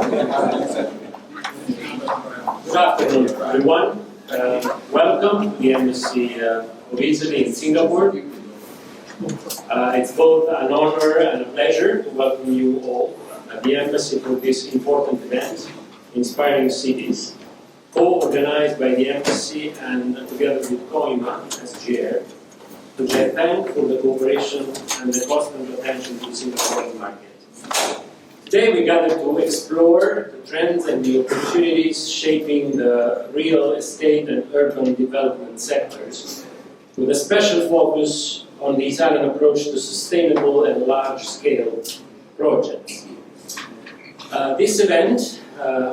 Good afternoon, everyone. Welcome to the Embassy of Italy in Singapore. It's both an honor and a pleasure to welcome you all at the Embassy for this important event, Inspiring Cities, co-organized by the Embassy and together with COIMA as chair, which I thank for the cooperation and the constant attention to the Singaporean market. Today we gather to explore the trends and the opportunities shaping the real estate and urban development sectors, with a special focus on the Italian approach to sustainable and large-scale projects. This event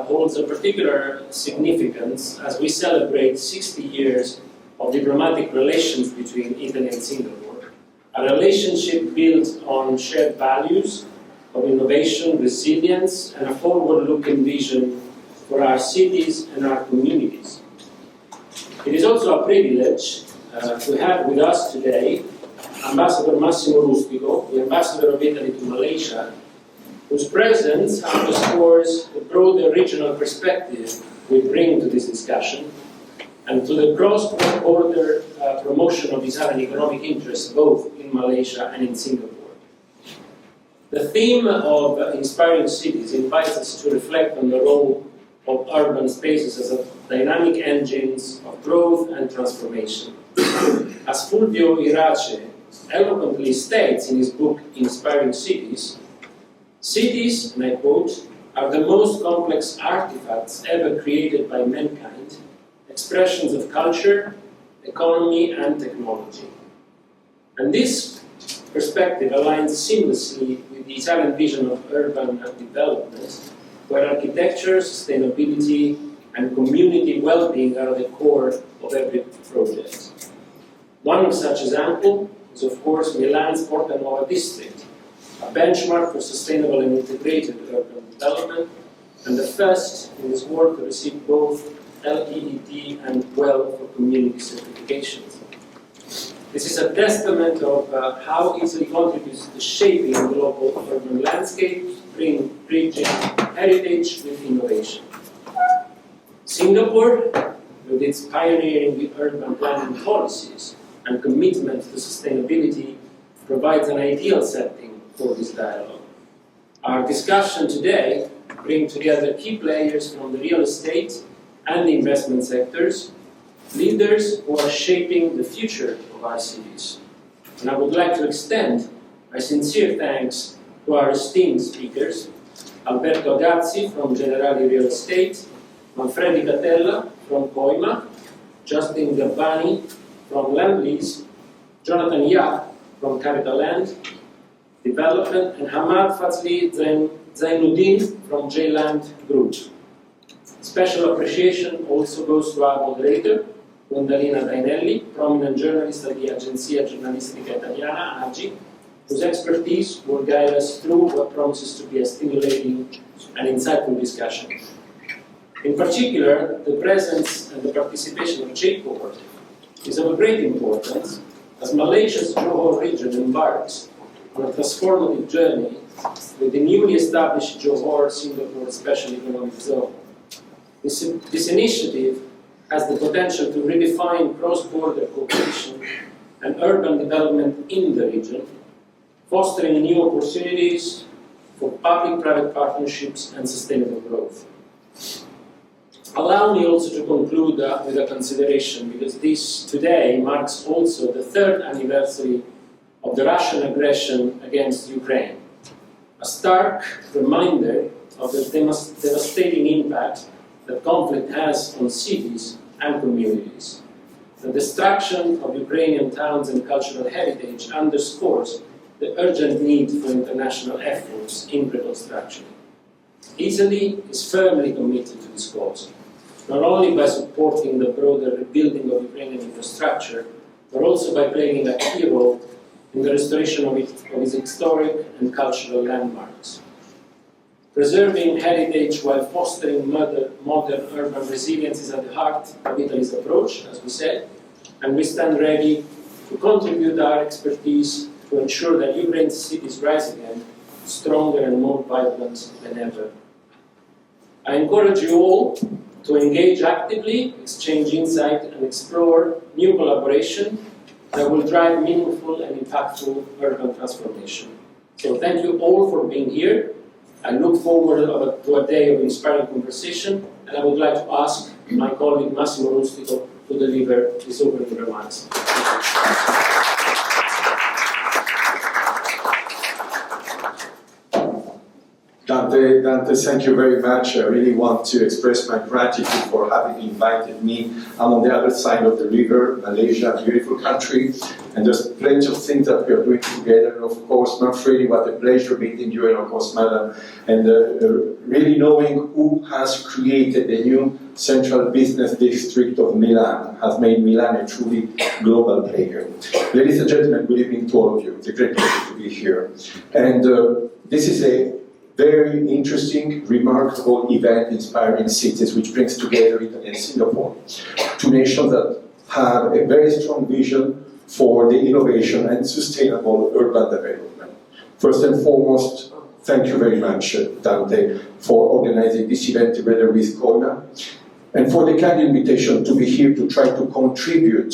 holds a particular significance as we celebrate 60 years of diplomatic relations between Italy and Singapore, a relationship built on shared values of innovation, resilience, and a forward-looking vision for our cities and our communities. It is also a privilege to have with us today Ambassador Massimo Rustico, the Ambassador of Italy to Malaysia, whose presence underscores the broader regional perspective we bring to this discussion and to the cross-border promotion of Italian economic interests both in Malaysia and in Singapore. The theme of Inspiring Cities invites us to reflect on the role of urban spaces as a dynamic engines of growth and transformation. As Fulvio Irace eloquently states in his book Inspiring Cities, cities, and I quote, are the most complex artifacts ever created by mankind, expressions of culture, economy, and technology. And this perspective aligns seamlessly with the Italian vision of urban development, where architecture, sustainability, and community well-being are at the core of every project. One such example is, of course, Milan's Porta Nuova district, a benchmark for sustainable and integrated urban development, and the first in this world to receive both LEED and WELL for community certifications. This is a testament of how Italy contributes to shaping the global urban landscape, bridging heritage with innovation. Singapore, with its pioneering urban planning policies and commitment to sustainability, provides an ideal setting for this dialogue. Our discussion today brings together key players from the real estate and the investment sectors, leaders who are shaping the future of our cities. And I would like to extend my sincere thanks to our esteemed speakers, Alberto Agazzi from Generali Real Estate, Manfredi Catella from COIMA, Justin Gabbani from Land Lease, Jonathan Yap from Capital Land Development, and Hamad Fazli Zainuddin from J-Land Group. Special appreciation also goes to our moderator, Gundalina Dainelli, prominent journalist at the Agenzia Giornalistica Italiana, AGI, whose expertise will guide us through what promises to be a stimulating and insightful discussion. In particular, the presence and the participation of JPORT is of great importance as Malaysia's Johor region embarks on a transformative journey with the newly established Johor-Singapore Special Economic Zone. This initiative has the potential to redefine cross-border cooperation and urban development in the region, fostering new opportunities for public-private partnerships and sustainable growth. Allow me also to conclude with a consideration, because this today marks also the 3rd anniversary of the Russian aggression against Ukraine, a stark reminder of the devastating impact that conflict has on cities and communities. The destruction of Ukrainian towns and cultural heritage underscores the urgent need for international efforts in reconstruction. Italy is firmly committed to this cause, not only by supporting the broader rebuilding of Ukrainian infrastructure, but also by playing a key role in the restoration of its historic and cultural landmarks. Preserving heritage while fostering modern urban resilience is at the heart of Italy's approach, as we said, and we stand ready to contribute our expertise to ensure that Ukraine's cities rise again, stronger and more vibrant than ever. I encourage you all to engage actively, exchange insight, and explore new collaboration that will drive meaningful and impactful urban transformation. So thank you all for being here. I look forward to a day of inspiring conversation, and I would like to ask my colleague Massimo Rustico to deliver his opening remarks. Dante, thank you very much. I really want to express my gratitude for having invited me. I'm on the other side of the river, Malaysia, a beautiful country, and there's plenty of things that we are doing together. Of course, Manfredi, what a pleasure meeting you, and of course, Milan, and really knowing who has created the new central business district of Milan has made Milan a truly global player. Ladies and gentlemen, good evening to all of you. It's a great pleasure to be here. And this is a very interesting, remarkable event, Inspiring Cities, which brings together Italy and Singapore, two nations that have a very strong vision for the innovation and sustainable urban development. First and foremost, thank you very much, Dante, for organizing this event together with COIMA, and for the kind invitation to be here to try to contribute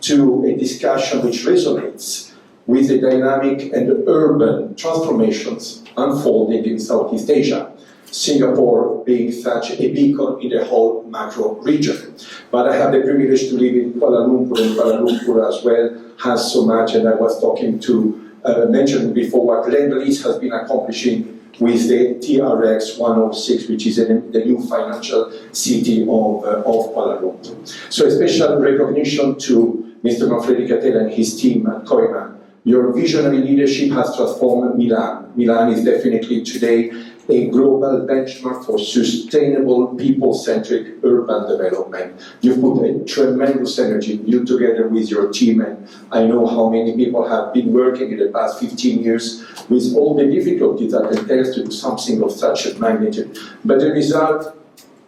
to a discussion which resonates with the dynamic and urban transformations unfolding in Southeast Asia, Singapore being such a beacon in the whole macro region. But I have the privilege to live in Kuala Lumpur, and Kuala Lumpur as well has so much, and I was talking to, mentioned before what Lendlease has been accomplishing with the TRX 106, which is the new financial city of Kuala Lumpur. So a special recognition to Mr. Manfredi Catella and his team at COIMA. Your visionary leadership has transformed Milan. Milan is definitely today a global benchmark for sustainable, people-centric urban development. You've put a tremendous energy, you together with your team, and I know how many people have been working in the past 15 years with all the difficulties that entails to do something of such a magnitude. But the result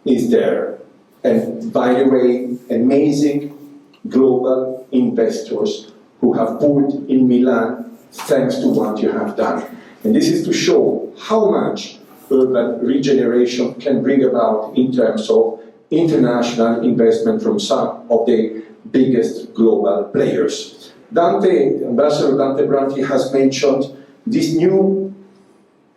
is there. And by the way, amazing global investors who have poured in Milan thanks to what you have done. And this is to show how much urban regeneration can bring about in terms of international investment from some of the biggest global players. Dante, Ambassador Dante Brandi, has mentioned this new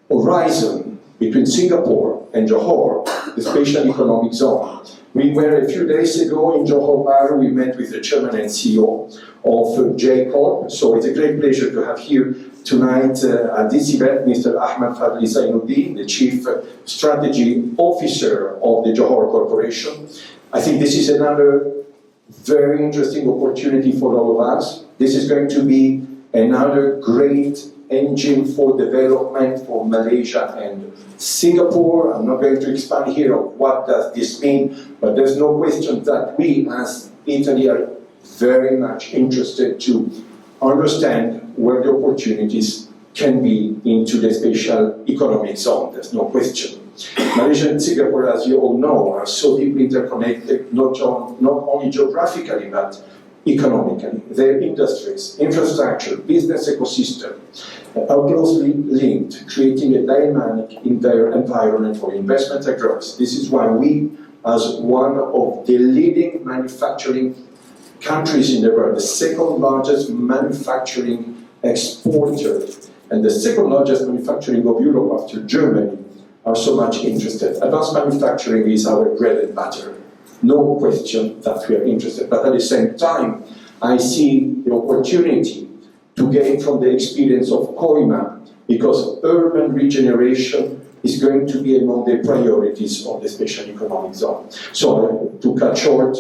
horizon between Singapore and Johor, the Special Economic Zone. We were a few days ago in Johor, we met with the chairman and CEO of J-Corp, so it's a great pleasure to have here tonight at this event Mr. Ahmad Fadli Zainuddin, the Chief Strategy Officer of the Johor Corporation. I think this is another very interesting opportunity for all of us. This is going to be another great engine for development for Malaysia and Singapore. I'm not going to expand here on what does this mean, but there's no question that we as Italy are very much interested to understand where the opportunities can be into the special economic zone. There's no question. Malaysia and Singapore, as you all know, are so deeply interconnected, not only geographically, but economically. Their industries, infrastructure, business ecosystem are closely linked, creating a dynamic environment for investment and growth. This is why we, as one of the leading manufacturing countries in the world, the second largest manufacturing exporter, and the second largest manufacturing of Europe after Germany, are so much interested. Advanced manufacturing is our bread and butter. No question that we are interested. But at the same time, I see the opportunity to gain from the experience of COIMA, because urban regeneration is going to be among the priorities of the Special Economic Zone. So, to cut short,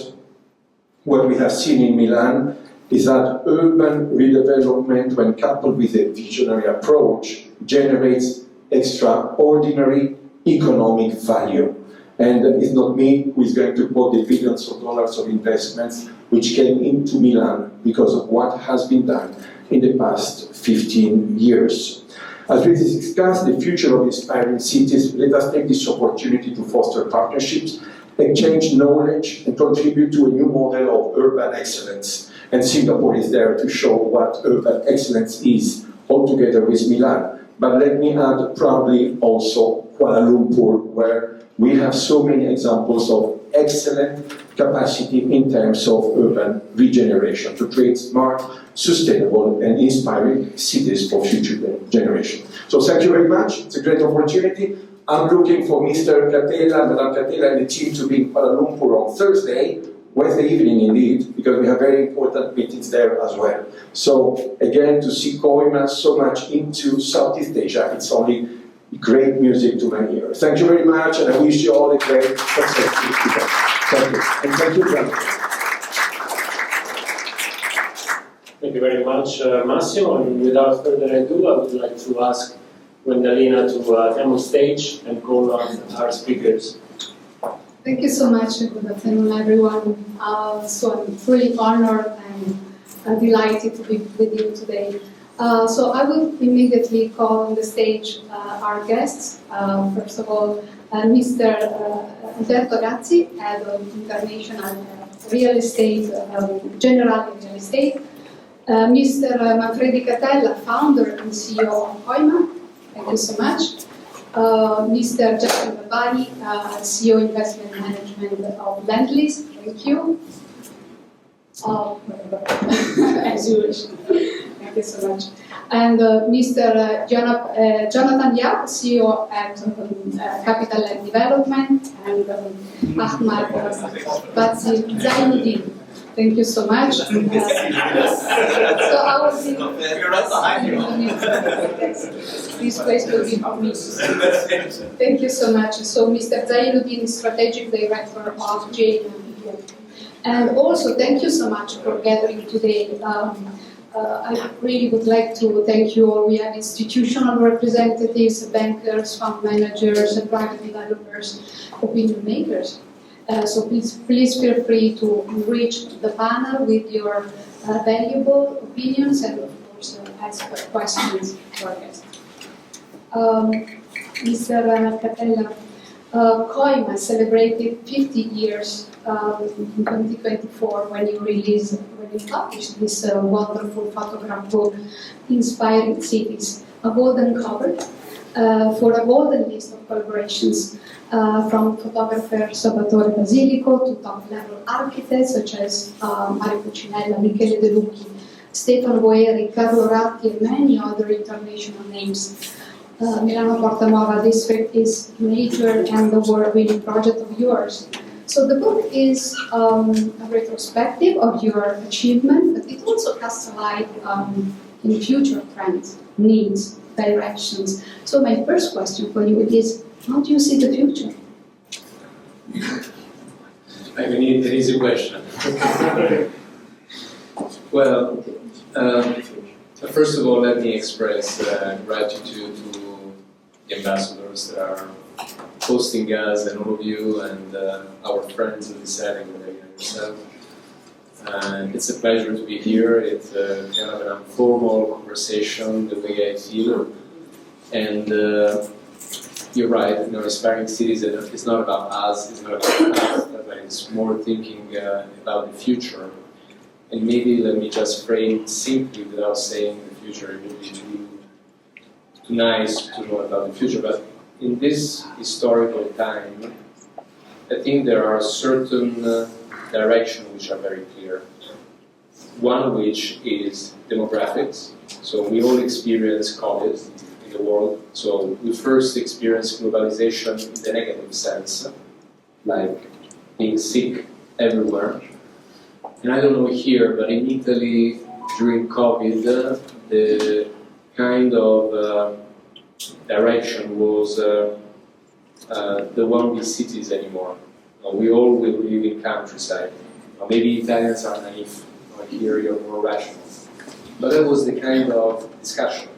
what we have seen in Milan is that urban redevelopment, when coupled with a visionary approach, generates extraordinary economic value. And it's not me who is going to quote the billions of dollars of investments which came into Milan because of what has been done in the past 15 years. As we discuss the future of inspiring cities, let us take this opportunity to foster partnerships, exchange knowledge, and contribute to a new model of urban excellence. And Singapore is there to show what urban excellence is, all together with Milan. But let me add proudly also Kuala Lumpur, where we have so many examples of excellent capacity in terms of urban regeneration to create smart, sustainable and inspiring cities for future generations. So thank you very much, it's a great opportunity. I'm looking for Mr. Catella, Madame Catella and the team to be in Kuala Lumpur on Thursday, Wednesday evening indeed, because we have very important meetings there as well. So again, to see COIMA so much into Southeast Asia, it's only great music to my ears. Thank you very much, and I wish you all a great success. Thank you. And thank you, Brandi. Thank you very much, Massimo. And without further ado, I would like to ask Gwendalina to come on stage and call on our speakers. Thank you so much. Good afternoon, everyone. So I'm truly honored and delighted to be with you today. So I will immediately call on the stage our guests. First of all, Mr. Alberto Gazzi, Head of International Real Estate, General Real Estate. Mr. Manfredi Catella, Founder and CEO of COIMA. Thank you so much. Mr. Justin Babani, CEO Investment Management of Lendlease. Thank you. As you wish. Thank you so much. And Mr. Jonathan Yap, CEO at Capital and Development, and Ahmad Batsi Zainuddin. Thank you so much. So I will see. You're right behind you. This place will be for me. Thank you so much. So Mr. Zainuddin is Strategic Director of JS-SEZ. And also, thank you so much for gathering today. I really would like to thank you all. We have institutional representatives, bankers, fund managers, and private developers, opinion makers. So please feel free to enrich the panel with your valuable opinions and, of course, ask questions to our guests. Mr. Catella, COIMA celebrated 50 years in 2024 when you published this wonderful photograph book, Inspiring Cities, a golden cover for a golden list of collaborations from photographer Salvatore Basilico to top-level architects such as Mario Cucinella, Michele De Lucchi, Stefano Boeri, Carlo Ratti, and many other international names. Milano Porta Nuova district is a major and award-winning project of yours. So the book is a retrospective of your achievement, but it also casts a light in future trends, needs, directions. So my first question for you is, how do you see the future? I mean, an easy question. Well, first of all, let me express gratitude to the ambassadors that are hosting us and all of you and our friends in the setting and yourself. It's a pleasure to be here. It's kind of an informal conversation, the way I feel. And you're right, Inspiring Cities, it's not about us, it's not about the past, but it's more thinking about the future. And maybe let me just frame simply without saying the future. It would be too nice to know about the future. But in this historical time, I think there are certain directions which are very clear. One which is demographics. So we all experience COVID in the world. So we first experienced globalization in the negative sense, like being sick everywhere. And I don't know here, but in Italy during COVID, the kind of direction was there won't be cities anymore. We all will live in countryside. Maybe Italians are naive, or here you're more rational. But that was the kind of discussion.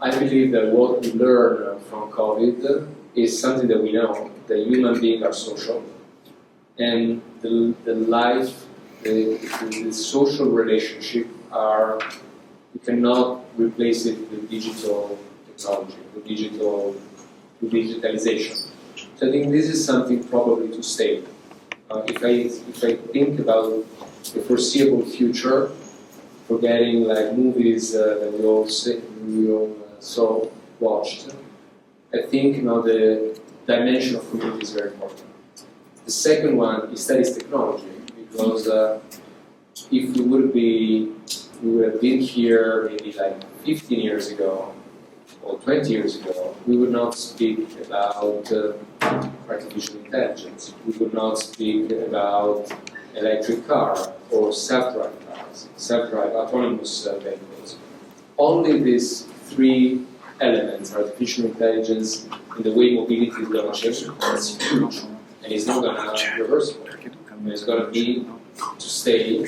I believe that what we learn from COVID is something that we know, that human beings are social, and the life, the social relationship are, you cannot replace it with digital technology, with digitalization. So I think this is something probably to stay. If I think about the foreseeable future, forgetting like movies that we all watched, I think the dimension of community is very important. The second one is studies technology, because if we would have been here maybe like 15 years ago or 20 years ago, we would not speak about artificial intelligence. We would not speak about electric car or self-driving cars, self-driving autonomous vehicles. Only these three elements, artificial intelligence, and the way mobility is going to change, is huge, and it's not going to reversible. It's going to be to stay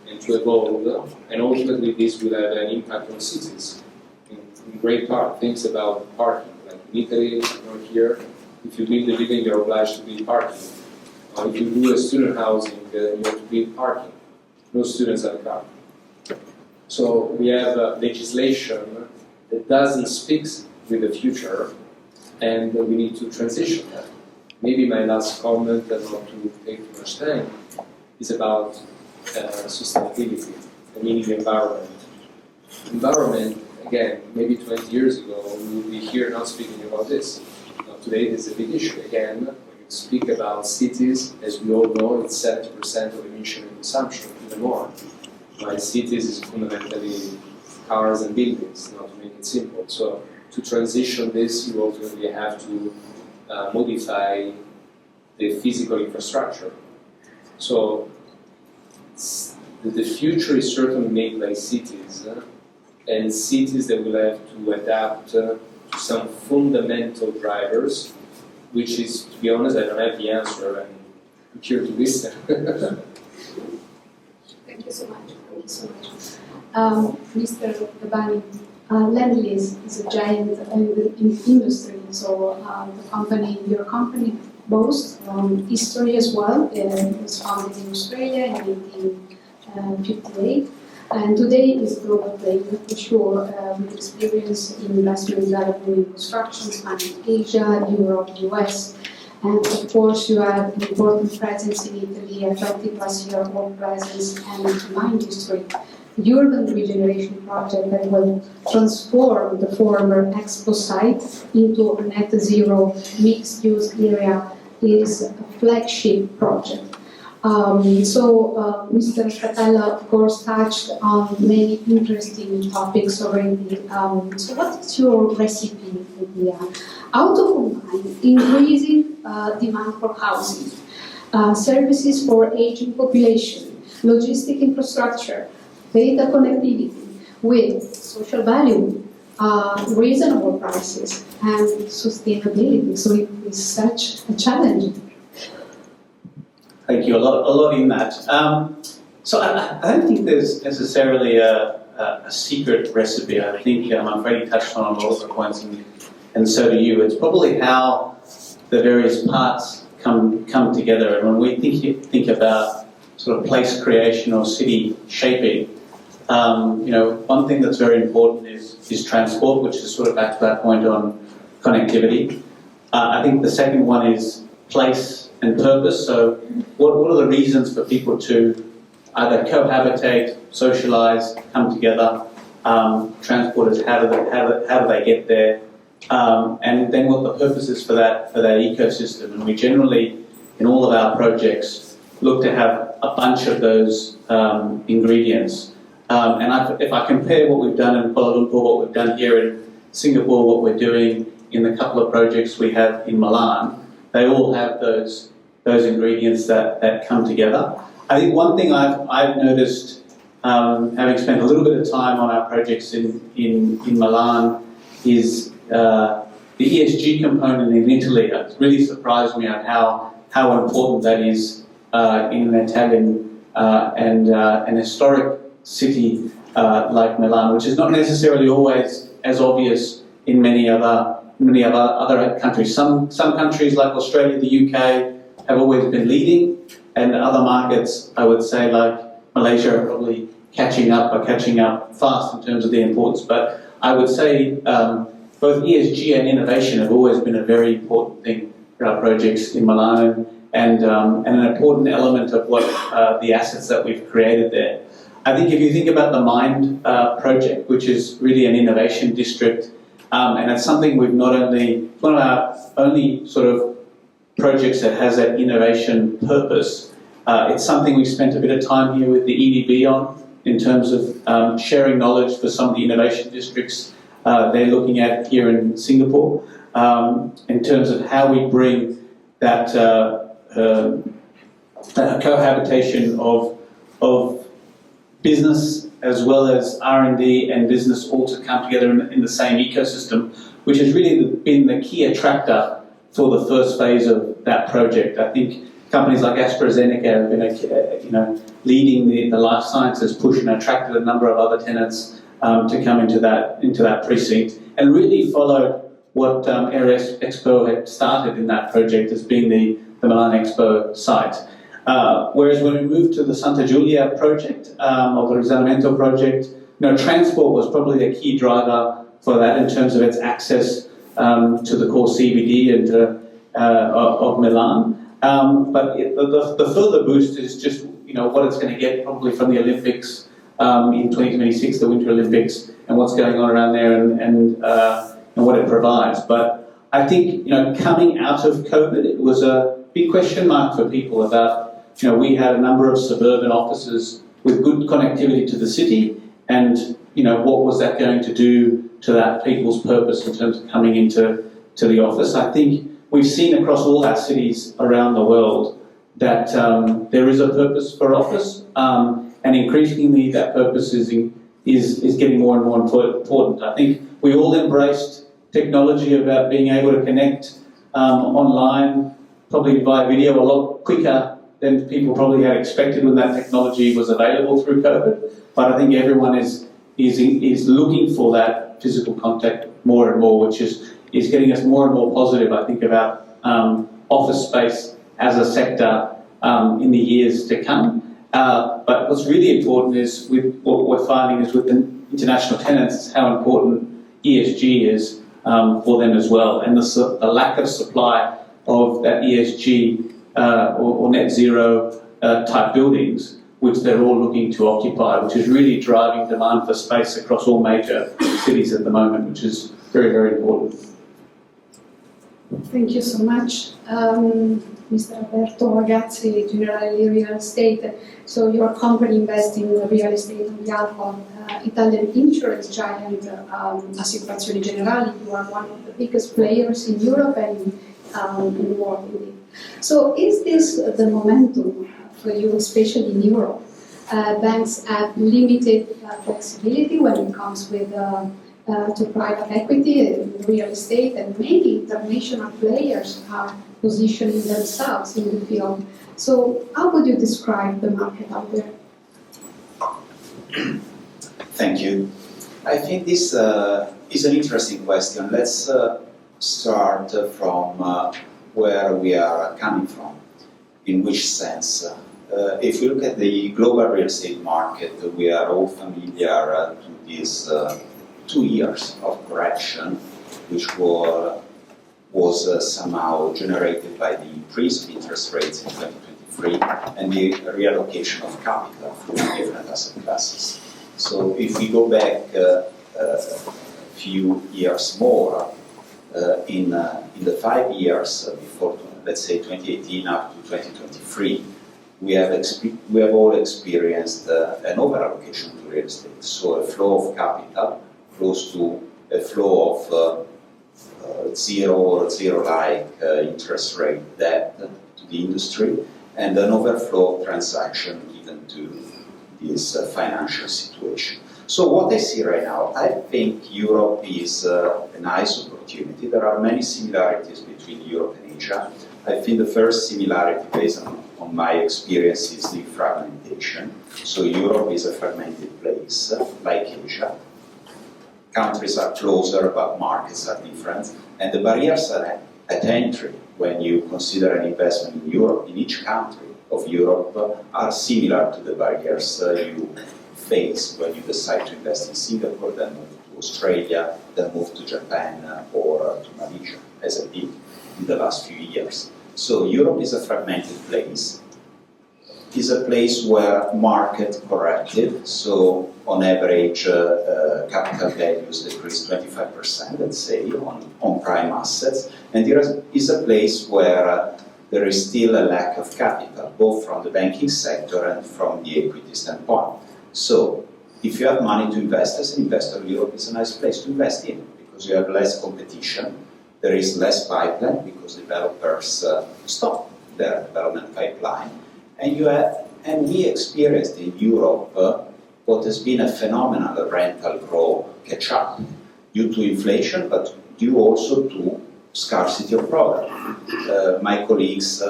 and to evolve, and ultimately this will have an impact on cities. In great part, things about parking, like in Italy, or here, if you build a building, you're obliged to build parking. If you do a student housing, you have to build parking. No students have a car. So we have legislation that doesn't speak with the future, and we need to transition that. Maybe my last comment, and not to take too much time, is about sustainability, meaning the environment. Environment, again, maybe 20 years ago, we would be here not speaking about this. Now, today, this is a big issue. Again, when you speak about cities, as we all know, it's 70% of emission and consumption, even more. My cities is fundamentally cars and buildings, not to make it simple. So to transition this, you ultimately have to modify the physical infrastructure. So the future is certainly made by cities, and cities that will have to adapt to some fundamental drivers, which is, to be honest, I don't have the answer, and I'm here to listen. Thank you so much. Thank you so much. Mr. Dabani, Lend-Lease is a giant in the industry, so your company boasts history as well. It was founded in Australia in 1958, and today is a global player for sure, with experience in investment development in construction, spanning Asia, Europe, US. And of course, you have an important presence in Italy, a 20+ year old presence, and in my industry, the urban regeneration project that will transform the former Expo site into a net zero mixed-use area is a flagship project. Mr. Fratella, of course, touched on many interesting topics already. So what is your recipe idea? How to combine increasing demand for housing, services for aging population, logistic infrastructure, data connectivity with social value, reasonable prices, and sustainability. So it is such a challenge. Thank you. A lot in that. So I don't think there's necessarily a secret recipe. I think I'm Freddie touched on a lot of the points, and so do you. It's probably how the various parts come together. And when we think about sort of place creation or city shaping, one thing that's very important is transport, which is sort of back to that point on connectivity. I think the second one is place and purpose. So what are the reasons for people to either cohabitate, socialize, come together? Transporters, how do they get there? And then what the purpose is for that ecosystem. And we generally, in all of our projects, look to have a bunch of those ingredients. If I compare what we've done in Kuala Lumpur, what we've done here in Singapore, what we're doing in the couple of projects we have in Milan, they all have those ingredients that come together. I think one thing I've noticed, having spent a little bit of time on our projects in Milan, is the ESG component in Italy. It really surprised me at how important that is in an Italian and an historic city like Milan, which is not necessarily always as obvious in many other countries. Some countries like Australia, the UK, have always been leading, and other markets, I would say, like Malaysia, are probably catching up fast in terms of the importance. But I would say both ESG and innovation have always been a very important thing for our projects in Milan, and an important element of what the assets that we've created there. I think if you think about the Mind project, which is really an innovation district And it's something we've not only, one of our only sort of projects that has that innovation purpose. It's something we've spent a bit of time here with the EDB on, in terms of sharing knowledge for some of the innovation districts they're looking at here in Singapore, in terms of how we bring that cohabitation of business as well as R&D and business all to come together in the same ecosystem, which has really been the key attractor for the first phase of that project. I think companies like AstraZeneca have been, leading the life sciences push and attracted a number of other tenants to come into that precinct and really followed what PERE Expo had started in that project as being the Milan Expo site. Whereas when we moved to the Santa Giulia project, or the Risanamento project, transport was probably the key driver for that in terms of its access to the core CBD and of Milan. But the further boost is just what it's going to get probably from the Olympics in 2026, the Winter Olympics, and what's going on around there and what it provides. But I think coming out of COVID, it was a big question mark for people about we had a number of suburban offices with good connectivity to the city, and what was that going to do to that people's purpose in terms of coming into the office. I think we've seen across all our cities around the world that there is a purpose for office, and increasingly that purpose is getting more and more important. I think we all embraced technology about being able to connect online, probably via video, a lot quicker than people probably had expected when that technology was available through COVID. But I think everyone is looking for that physical contact more and more, which is getting us more and more positive, I think, about office space as a sector in the years to come. But what's really important is with what we're finding is with the international tenants, how important ESG is for them as well, and the lack of supply of that ESG or net zero type buildings, which they're all looking to occupy, which is really driving demand for space across all major cities at the moment, which is very, very important. Thank you so much. Mr. Alberto Ragazzi, Generali Real Estate. So your company invests in real estate on behalf of Italian insurance giant Assicurazioni Generali. You are one of the biggest players in Europe and in the world indeed. So is this the momentum for you, especially in Europe? Banks have limited flexibility when it comes with to private equity and real estate, and many international players are positioning themselves in the field. So how would you describe the market out there? Thank you. I think this is an interesting question. Let's start from where we are coming from. In which sense? If we look at the global real estate market, we are all familiar to these 2 years of correction, which was somehow generated by the increase of interest rates in 2023 and the reallocation of capital from different asset classes. So if we go back a few years more, in the 5 years before, let's say 2018 up to 2023, we have all experienced an over-allocation to real estate. So a flow of capital close to a flow of zero or zero-like interest rate debt to the industry, and an overflow of transaction given to this financial situation. So what I see right now, I think Europe is a nice opportunity. There are many similarities between Europe and Asia. I think the first similarity, based on my experience, is the fragmentation. So Europe is a fragmented place, like Asia. Countries are closer, but markets are different. And the barriers at entry, when you consider an investment in Europe, in each country of Europe, are similar to the barriers you face when you decide to invest in Singapore, then move to Australia, then move to Japan or to Malaysia, as I did in the last few years. So Europe is a fragmented place. is a place where market corrected, so on average capital values decreased 25%, let's say, on prime assets, and there is a place where there is still a lack of capital, both from the banking sector and from the equity standpoint. So, if you have money to invest as an investor, Europe is a nice place to invest in, because you have less competition, there is less pipeline, because developers stop their development pipeline, and we experienced in Europe what has been a phenomenal rental growth catch-up due to inflation, but due also to scarcity of product. My colleagues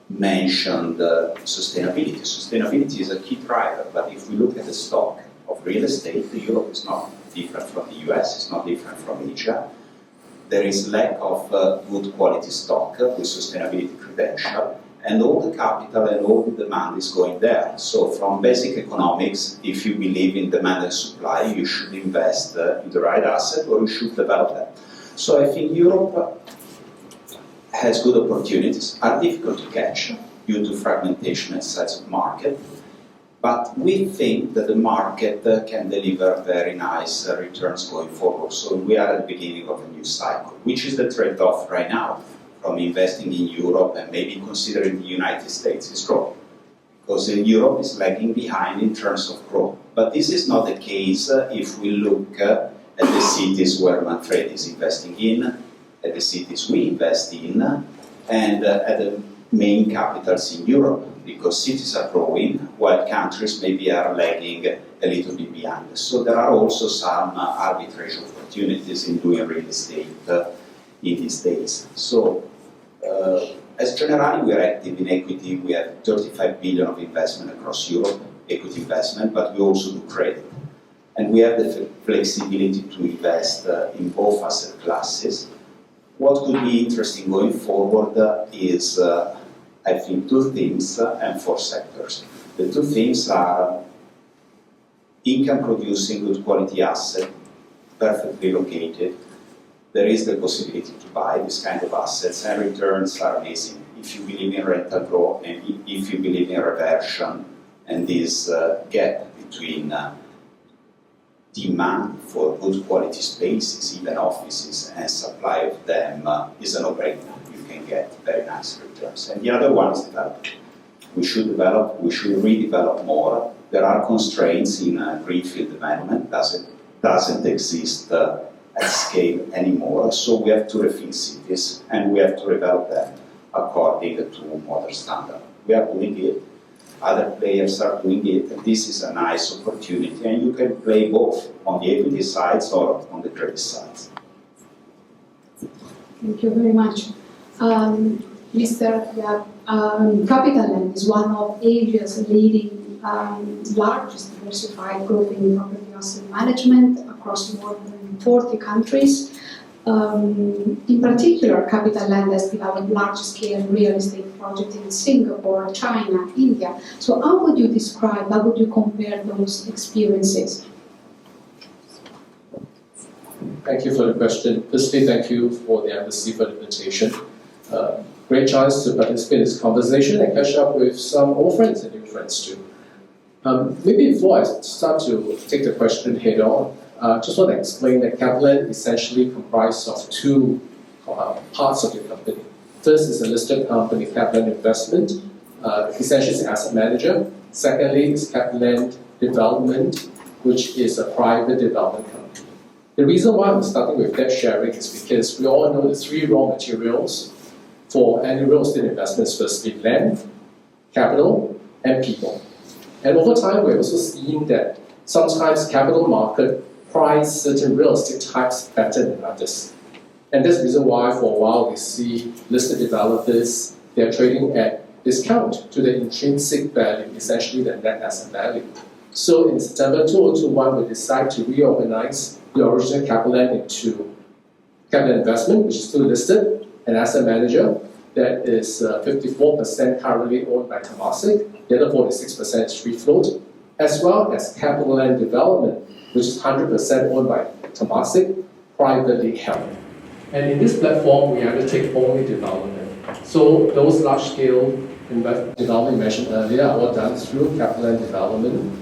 mentioned sustainability. Sustainability is a key driver, but if we look at the stock of real estate, Europe is not different from the US, it's not different from Asia. There is lack of good quality stock with sustainability credential, and all the capital and all the demand is going there. So from basic economics, if you believe in demand and supply, you should invest in the right asset or you should develop that. So I think Europe has good opportunities, are difficult to catch due to fragmentation and size of market, but we think that the market can deliver very nice returns going forward. So we are at the beginning of a new cycle, which is the trade-off right now from investing in Europe and maybe considering the United States is growth. Because Europe is lagging behind in terms of growth. But this is not the case if we look at the cities where Manfredi is investing in, at the cities we invest in, and at the main capitals in Europe, because cities are growing while countries maybe are lagging a little bit behind. So there are also some arbitrage opportunities in doing real estate in these days. So as Generali, we are active in equity. We have 35 billion of investment across Europe, equity investment, but we also do credit. And we have the flexibility to invest in both asset classes. What could be interesting going forward is, I think, two things and four sectors. The two things are income-producing, good quality asset, perfectly located. There is the possibility to buy this kind of assets, and returns are amazing. If you believe in rental growth, and if you believe in reversion, and this gap between demand for good quality spaces, even offices, and supply of them is a no-brainer. You can get very nice returns. And the other one is development. We should develop, we should redevelop more. There are constraints in greenfield development, doesn't exist at scale anymore, so we have to refill cities and we have to develop them according to modern standard. We are doing it, other players are doing it, and this is a nice opportunity, and you can play both on the equity sides or on the credit sides. Thank you very much. Mr. CapitaLand is one of Asia's leading largest diversified group in property asset management across more than 40 countries. In particular, CapitaLand has developed large-scale real estate projects in Singapore, China, India. So how would you describe, how would you compare those experiences? Thank you for the question. Firstly, thank you for the embassy for the invitation. Great chance to participate in this conversation and catch up with some old friends and new friends too. Maybe before I start to take the question head on, just want to explain that CapitaLand essentially comprises of two parts of the company. First is a listed company, CapitaLand Investment, essentially is an asset manager. Secondly is CapitaLand Development, which is a private development company. The reason why I'm starting with debt sharing is because we all know the three raw materials for any real estate investments: firstly, land, capital, and people. And over time, we're also seeing that sometimes capital market price certain real estate types better than others. And that's the reason why for a while we see listed developers, they're trading at discount to the intrinsic value, essentially the net asset value. So in September 2021, we decided to reorganize the original CapitaLand into CapitaLand Investment, which is still listed, an asset manager that is 54% currently owned by Temasek, the other 46% is free float, as well as CapitaLand Development, which is 100% owned by Temasek, privately held. And in this platform, we undertake only development. So those large-scale development mentioned earlier are all done through capital and development.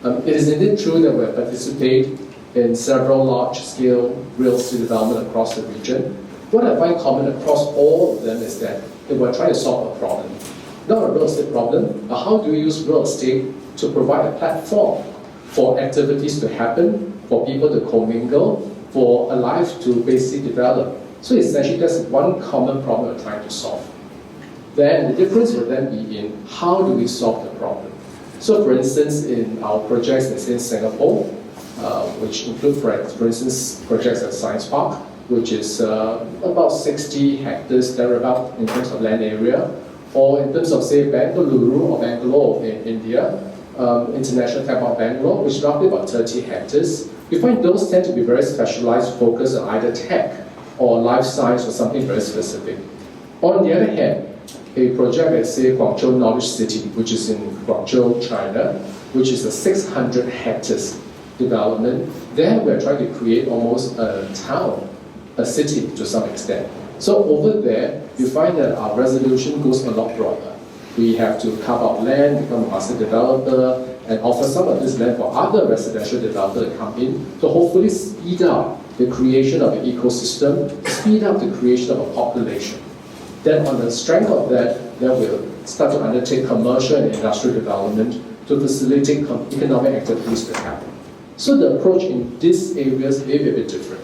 It is indeed true that we participate in several large-scale real estate development across the region. What I find common across all of them is that we're trying to solve a problem. Not a real estate problem, but how do we use real estate to provide a platform for activities to happen, for people to commingle, for a life to basically develop. So essentially that's one common problem we're trying to solve. Then the difference will then be in how do we solve the problem. So for instance, in our projects in Singapore, which include, for instance, projects at Science Park, which is about 60 hectares thereabout in terms of land area, or in terms of, say, Bengaluru or Bangalore in India, International Airport Bangalore, which is roughly about 30 hectares. We find those tend to be very specialized, focused on either tech or life science or something very specific. On the other hand, a project at, say, Guangzhou Knowledge City, which is in Guangzhou, China, which is a 600 hectares development, there we're trying to create almost a town, a city to some extent. So over there, you find that our resolution goes a lot broader. We have to carve out land, become a master developer, and offer some of this land for other residential developers to come in to hopefully speed up the creation of an ecosystem, speed up the creation of a population. Then on the strength of that, then we'll start to undertake commercial and industrial development to facilitate economic activities to happen. So the approach in these areas may be a bit different.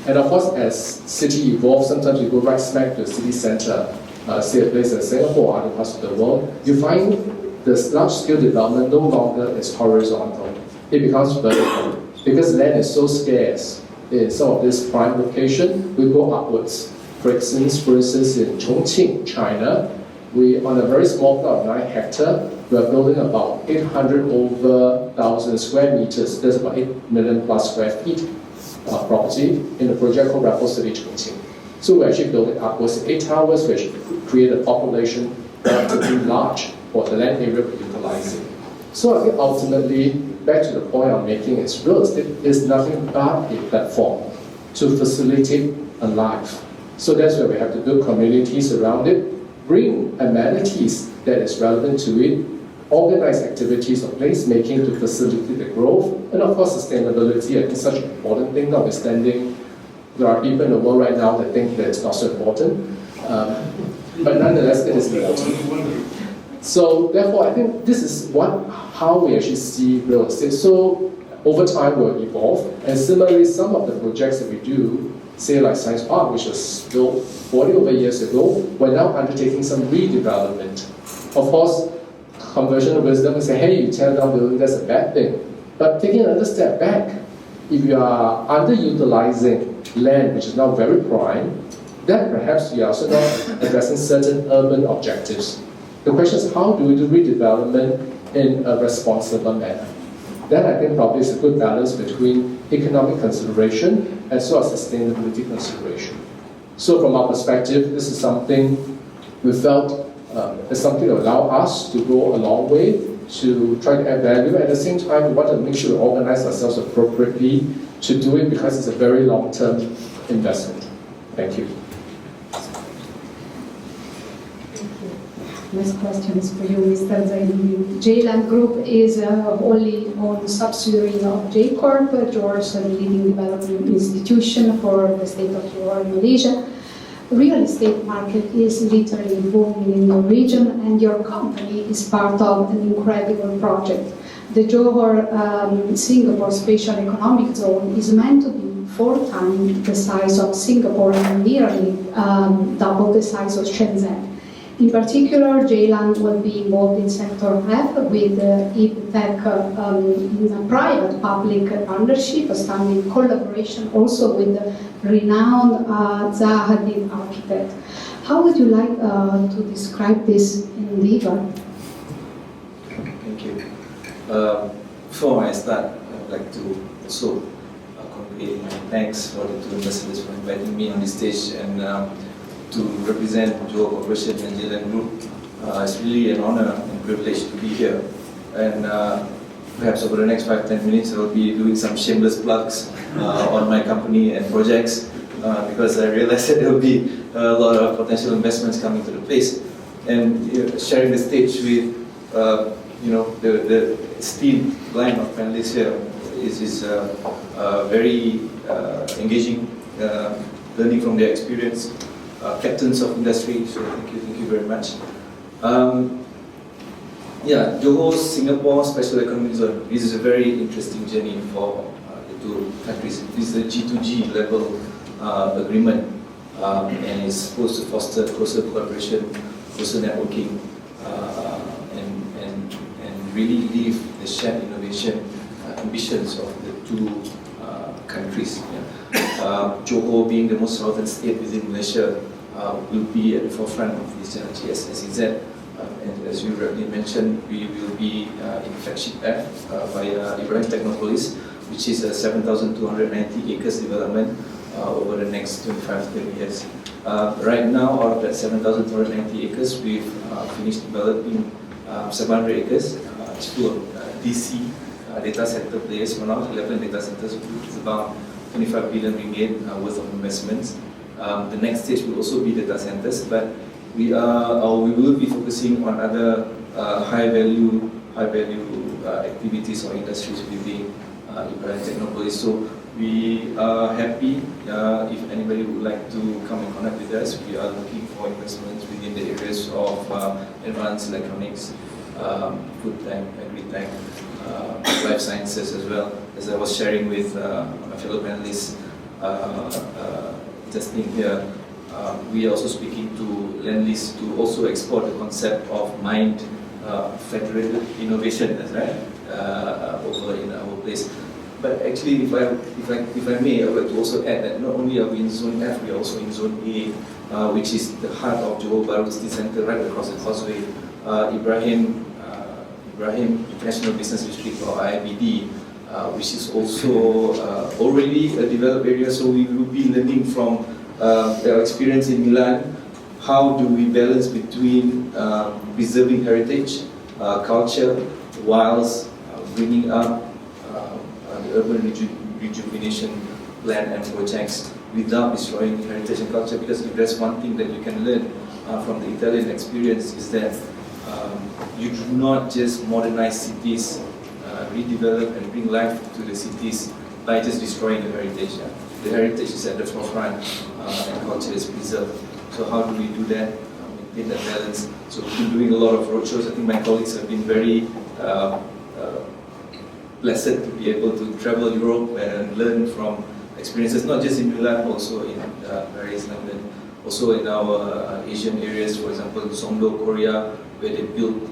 And of course, as city evolves, sometimes you go right smack to the city center, say a place like Singapore or other parts of the world, you find this large-scale development no longer is horizontal. It becomes vertical. Because land is so scarce in some of this prime location, we go upwards. For instance, in Chongqing, China, we, on a very small plot of 9 hectares, we are building about 800 over 1,000 square meters. There's about 8 million plus square feet of property in a project called Raffles City, Chongqing. So we actually built it upwards in 8 towers, which create a population relatively large for the land area we're utilizing. So I think ultimately, back to the point I'm making, is real estate is nothing but a platform to facilitate a life. So that's where we have to build communities around it, bring amenities that is relevant to it, organize activities of placemaking to facilitate the growth, and of course sustainability. I think such an important thing, notwithstanding there are people in the world right now that think that it's not so important, but nonetheless it is important. So therefore I think this is how we actually see real estate. So over time we'll evolve, and similarly some of the projects that we do, say like Science Park, which was built 40 over years ago, we're now undertaking some redevelopment. Of course, conventional wisdom will say, hey, you tear down building, that's a bad thing. But taking another step back, if you are underutilizing land, which is now very prime, then perhaps you are also not addressing certain urban objectives. The question is, how do we do redevelopment in a responsible manner? Then I think probably it's a good balance between economic consideration as well as sustainability consideration. So from our perspective, this is something we felt is something that will allow us to go a long way to try to add value. At the same time, we want to make sure we organize ourselves appropriately to do it because it's a very long-term investment. Thank you. Next question is for you, Mr. Zaidi. J-Land Group is wholly owned subsidiary of J-Corp, Johor's leading development institution for the state of Johor in Malaysia. The real estate market is literally booming in the region, and your company is part of an incredible project. The Johor-Singapore Special Economic Zone is meant to be 4 times the size of Singapore and nearly double the size of Shenzhen. In particular, J-Land will be involved in Sector F with APAC in a private-public partnership, a standing collaboration also with the renowned Zaha Hadid architect. How would you like to describe this endeavor? Thank you. Before I start, I would like to also convey my thanks for the 2 ambassadors for inviting me on this stage and to represent Johor Corporation and J-Land Group. It's really an honor and privilege to be here. And perhaps over the next 5-10 minutes, I will be doing some shameless plugs on my company and projects because I realize that there will be a lot of potential investments coming to the place. and sharing the stage with the esteemed line of panelists here is very engaging, learning from their experience, captains of industry. So thank you very much. Johor-Singapore Special Economic Zone. This is a very interesting journey for the two countries. This is a G2G level agreement, and it's supposed to foster closer collaboration, closer networking, and really live the shared innovation ambitions of the two countries. Johor, being the most southern state within Malaysia, will be at the forefront of this JS-SEZ. And as you rightly mentioned, we will be in flagship F via Ibrahim Technopolis, which is a 7,290 acres development over the next 25-30 years. Right now, out of that 7,290 acres, we've finished developing 700 acres. It's full of DC data center players for now, 11 data centers, which is about 25 billion ringgit worth of investments. The next stage will also be data centers, but we will be focusing on other high value activities or industries within Ibrahim Technopolis. So we are happy if anybody would like to come and connect with us. We are looking for investments within the areas of advanced electronics, food tech, agri-tech, life sciences as well. As I was sharing with my fellow panelists just in here, we are also speaking to Lend-Lease to also explore the concept of mined federated innovation, right? Over in our place. But actually, if I may, I would like to also add that not only are we in Zone F, we are also in Zone A, which is the heart of Johor Bahru City Centre, right across the causeway. Ibrahim International Business District, or IBD, which is also already a developed area. So we will be learning from their experience in Milan. How do we balance between preserving heritage, culture, whilst bringing up the urban rejuvenation plan and projects without destroying heritage and culture? Because if there's one thing that you can learn from the Italian experience, is that you do not just modernize cities, redevelop and bring life to the cities by just destroying the heritage. The heritage is at the forefront and culture is preserved. So how do we do that? Maintain that balance. So we've been doing a lot of roadshows. I think my colleagues have been very blessed to be able to travel Europe and learn from experiences, not just in Milan, also in Paris, London, also in our Asian areas, for example, Songdo, Korea, where they built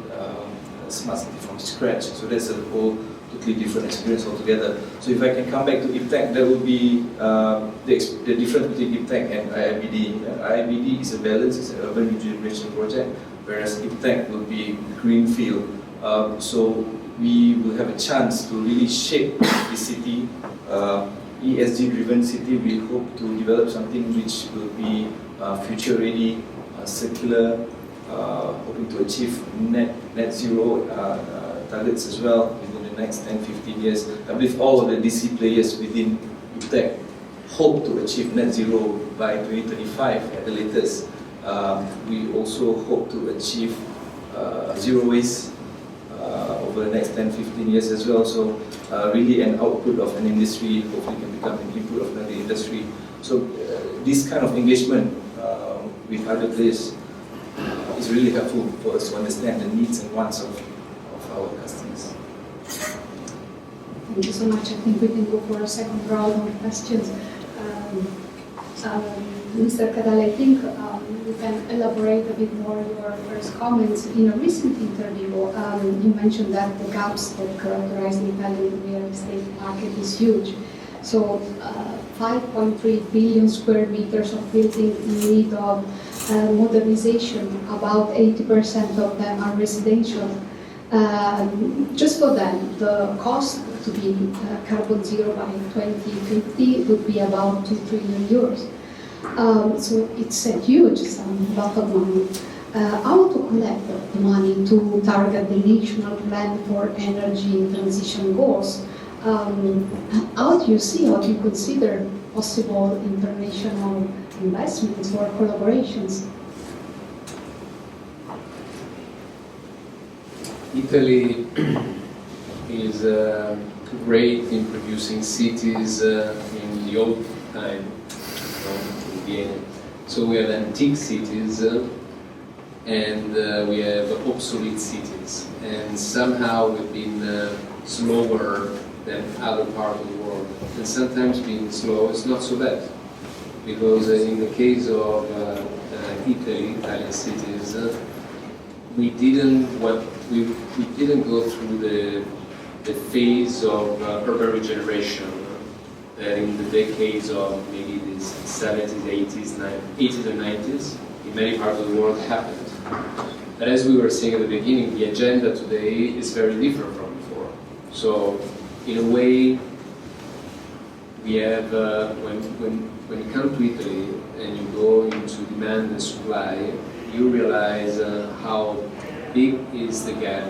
a smart city from scratch. So that's a whole totally different experience altogether. So if I can come back to IPTEC, that would be the difference between IPTEC and IIBD. IIBD is a balance, it's an urban regeneration project, whereas IPTEC will be greenfield. So we will have a chance to really shape the city, ESG-driven city. We hope to develop something which will be future-ready, circular, hoping to achieve net zero targets as well within the next 10-15 years. I believe all of the DC players within IPTEC hope to achieve net zero by 2035 at the latest. We also hope to achieve zero waste over the next 10-15 years as well. So really an output of an industry hopefully can become an input of another industry. So this kind of engagement with other players is really helpful for us to understand the needs and wants of our customers. Thank you so much. I think we can go for a second round of questions. Mr. Kadal, I think you can elaborate a bit more your first comments. In a recent interview, you mentioned that the gaps that characterize the Italian real estate market is huge. So 5.3 billion square meters of building in need of modernization, about 80% of them are residential. Just for them, the cost to be carbon zero by 2050 would be about 2 trillion euros. So it's a huge sum, lot of money. How to collect the money to target the national plan for energy transition goals? How do you consider possible international investments or collaborations? Italy is great in producing cities in the old time, in Vienna. So we have antique cities and we have obsolete cities. And somehow we've been slower than other parts of the world. And sometimes being slow is not so bad. Because in the case of Italian cities, we didn't go through the phase of urban regeneration that in the decades of maybe the 70s, 80s, 80s and 90s in many parts of the world happened. But as we were saying at the beginning, the agenda today is very different from before. So in a way, we have, when you come to Italy and you go into demand and supply, you realize how big is the gap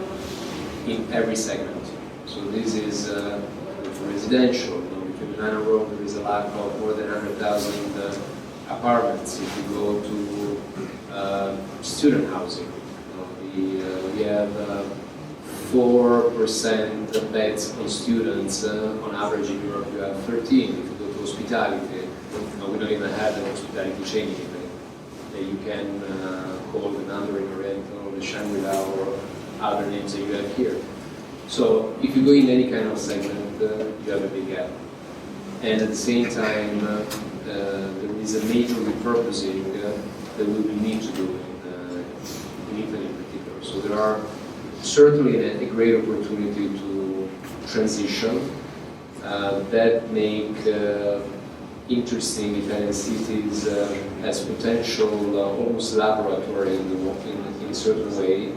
in every segment. So this is residential. Between Milan and Rome, there is a lack of more than 100,000 apartments. If you go to student housing, we have 4% beds on students. On average in Europe, you have 13. If you go to hospitality, we don't even have an hospitality chain in Italy that you can call the Mandarin Oriental or the Shangri-La or other names that you have here. So if you go in any kind of segment, you have a big gap. And at the same time, there is a major repurposing that we will need to do in Italy in particular. So there are certainly a great opportunity to transition that make interesting Italian cities as potential almost laboratory in a certain way,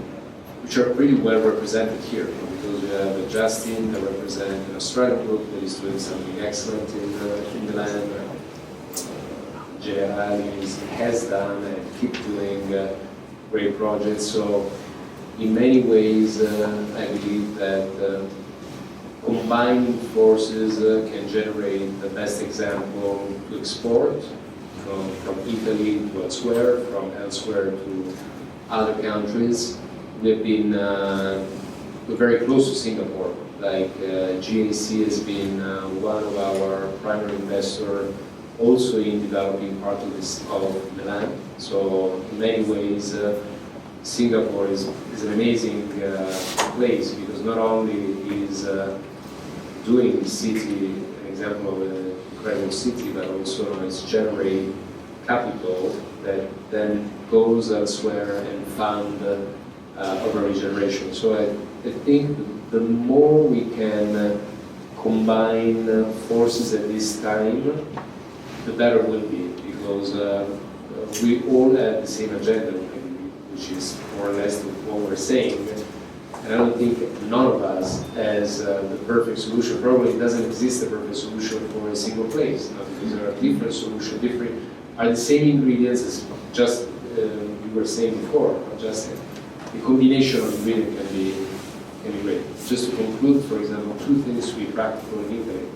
which are pretty well represented here, because we have Justin that represents an Australian group that is doing something excellent in Milan. JS-SEZ has done and keep doing great projects. So in many ways, I believe that combining forces can generate the best example to export from Italy to elsewhere, from elsewhere to other countries. We've been we're very close to Singapore. Like GAC has been one of our primary investors, also in developing part of Milan. So in many ways, Singapore is an amazing place, because not only is doing the city an example of an incredible city, but also it's generate capital that then goes elsewhere and fund urban regeneration. So I think the more we can combine forces at this time, the better it will be, because we all have the same agenda, which is more or less what we're saying. And I don't think none of us has the perfect solution. Probably doesn't exist a perfect solution for a single place, because there are different solutions, are the same ingredients as just you were saying before, just the combination of ingredients can be great. Just to conclude, for example, two things to be practical in Italy.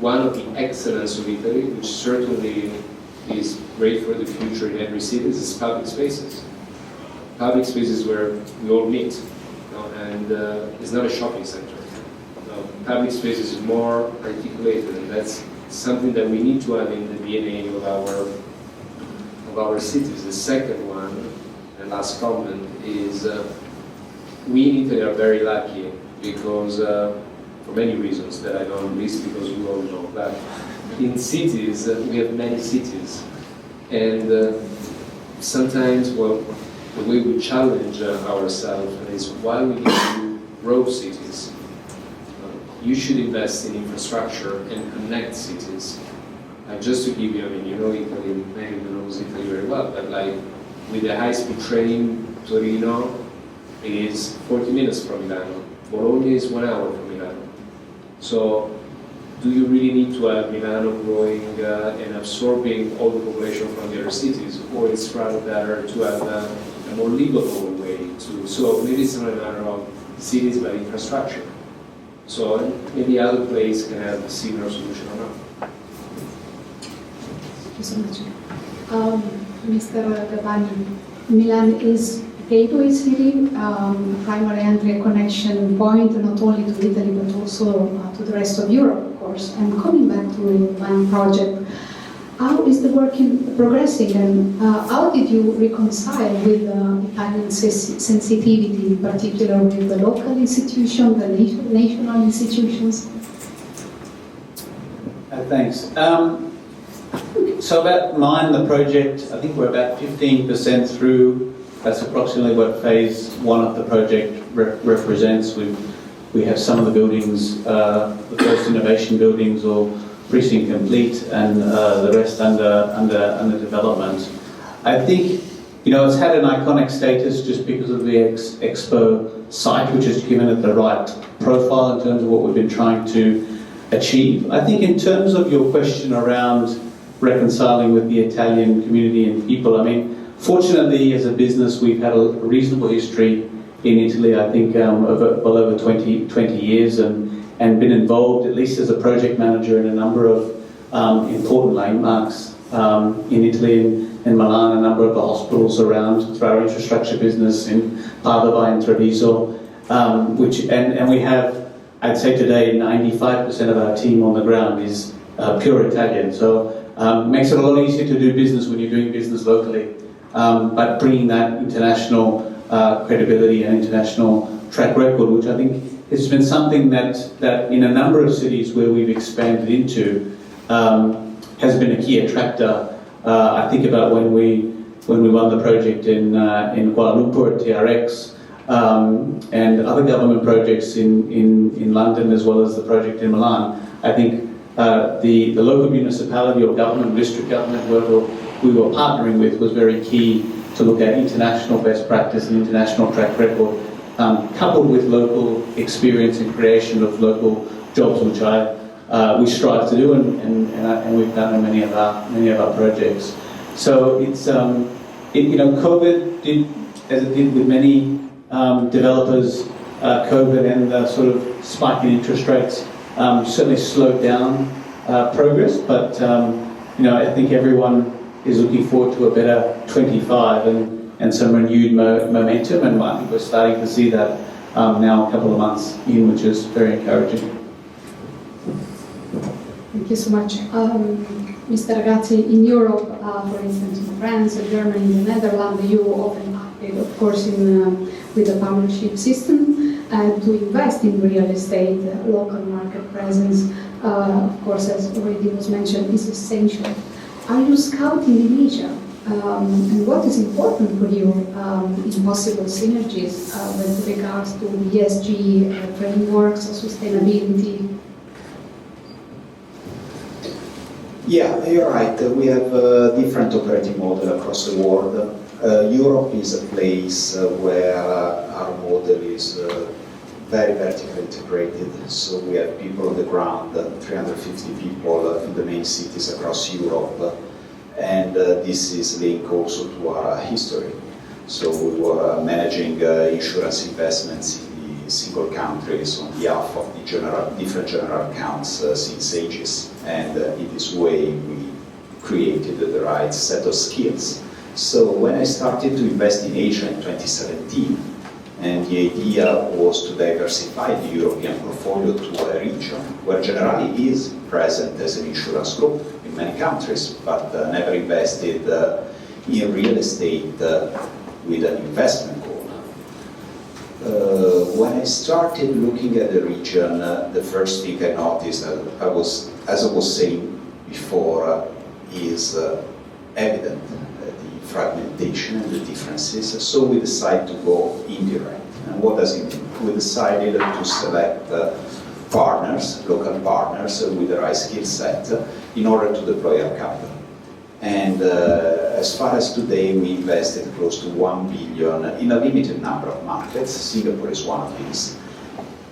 One of the excellence of Italy, which certainly is great for the future in every city, is public spaces. Public spaces where we all meet, and it's not a shopping center. Public spaces is more articulated, and that's something that we need to have in the DNA of our cities. The second one, and last comment, is we in Italy are very lucky, because for many reasons that I don't list, because you all know, but in cities we have many cities, and sometimes, well, the way we challenge ourselves is why we need to grow cities. You should invest in infrastructure and connect cities. Just to give you, I mean, you know Italy, many of you know Italy very well, but like with the high-speed train, Torino is 40 minutes from Milano. Bologna is 1 hour from Milano. So do you really need to have Milano growing and absorbing all the population from the other cities, or it's rather better to have a more livable way to, so maybe it's not a matter of cities but infrastructure. So maybe other places can have a similar solution or not. Thank you so much. Mr. Gavani, Milan is a gateway city, primary entry and connection point not only to Italy but also to the rest of Europe, of course. And coming back to the Milan project, how is the work progressing, and how did you reconcile with Italian sensitivity, in particular with the local institutions, the national institutions? Thanks. So about mine, the project, I think we're about 15% through. That's approximately what phase one of the project represents. We have some of the buildings, the first innovation buildings, or precinct complete, and the rest under development. I think, it's had an iconic status just because of the Expo site, which has given it the right profile in terms of what we've been trying to achieve. I think in terms of your question around reconciling with the Italian community and people, fortunately as a business we've had a reasonable history in Italy, I think well over 20 years, and been involved, at least as a project manager, in a number of important landmarks in Italy, in Milan, a number of the hospitals around through our infrastructure business in Padova and Treviso, and we have, I'd say today, 95% of our team on the ground is pure Italian. So makes it a lot easier to do business when you're doing business locally, but bringing that international credibility and international track record, which I think has been something that in a number of cities where we've expanded into has been a key attractor. I think about when we won the project in Kuala Lumpur at TRX, and other government projects in London, as well as the project in Milan. I think the local municipality or government, district government, whoever we were partnering with, was very key to look at international best practice and international track record, coupled with local experience and creation of local jobs, which we strive to do, and we've done in many of our projects. So it's COVID did, as it did with many developers, COVID and the sort of spike in interest rates certainly slowed down progress, but I think everyone is looking forward to a better 25 and some renewed momentum, and I think we're starting to see that now a couple of months in, which is very encouraging. Thank you so much. Mr. Ragazzi, in Europe, for instance, in France, Germany, the Netherlands, you often acted, of course, with the partnership system to invest in real estate, local market presence, of course, as already was mentioned, is essential. Are you scouting in Asia? And what is important for you in possible synergies with regards to ESG frameworks, sustainability? Yeah, you're right. We have a different operating model across the world. Europe is a place where our model is very vertically integrated. So we have people on the ground, 350 people in the main cities across Europe. And this is linked also to our history. So we were managing insurance investments in the single countries on behalf of the different general accounts since ages. And in this way, we created the right set of skills. So when I started to invest in Asia in 2017, and the idea was to diversify the European portfolio to a region where Generali is present as an insurance group in many countries, but never invested in real estate with an investment goal. When I started looking at the region, the first thing I noticed, as I was saying before, is evident, the fragmentation and the differences. So we decided to go indirect. And what does it mean? We decided to select partners, local partners with the right skill set in order to deploy our capital. And as far as today, we invested close to 1 billion in a limited number of markets. Singapore is one of these.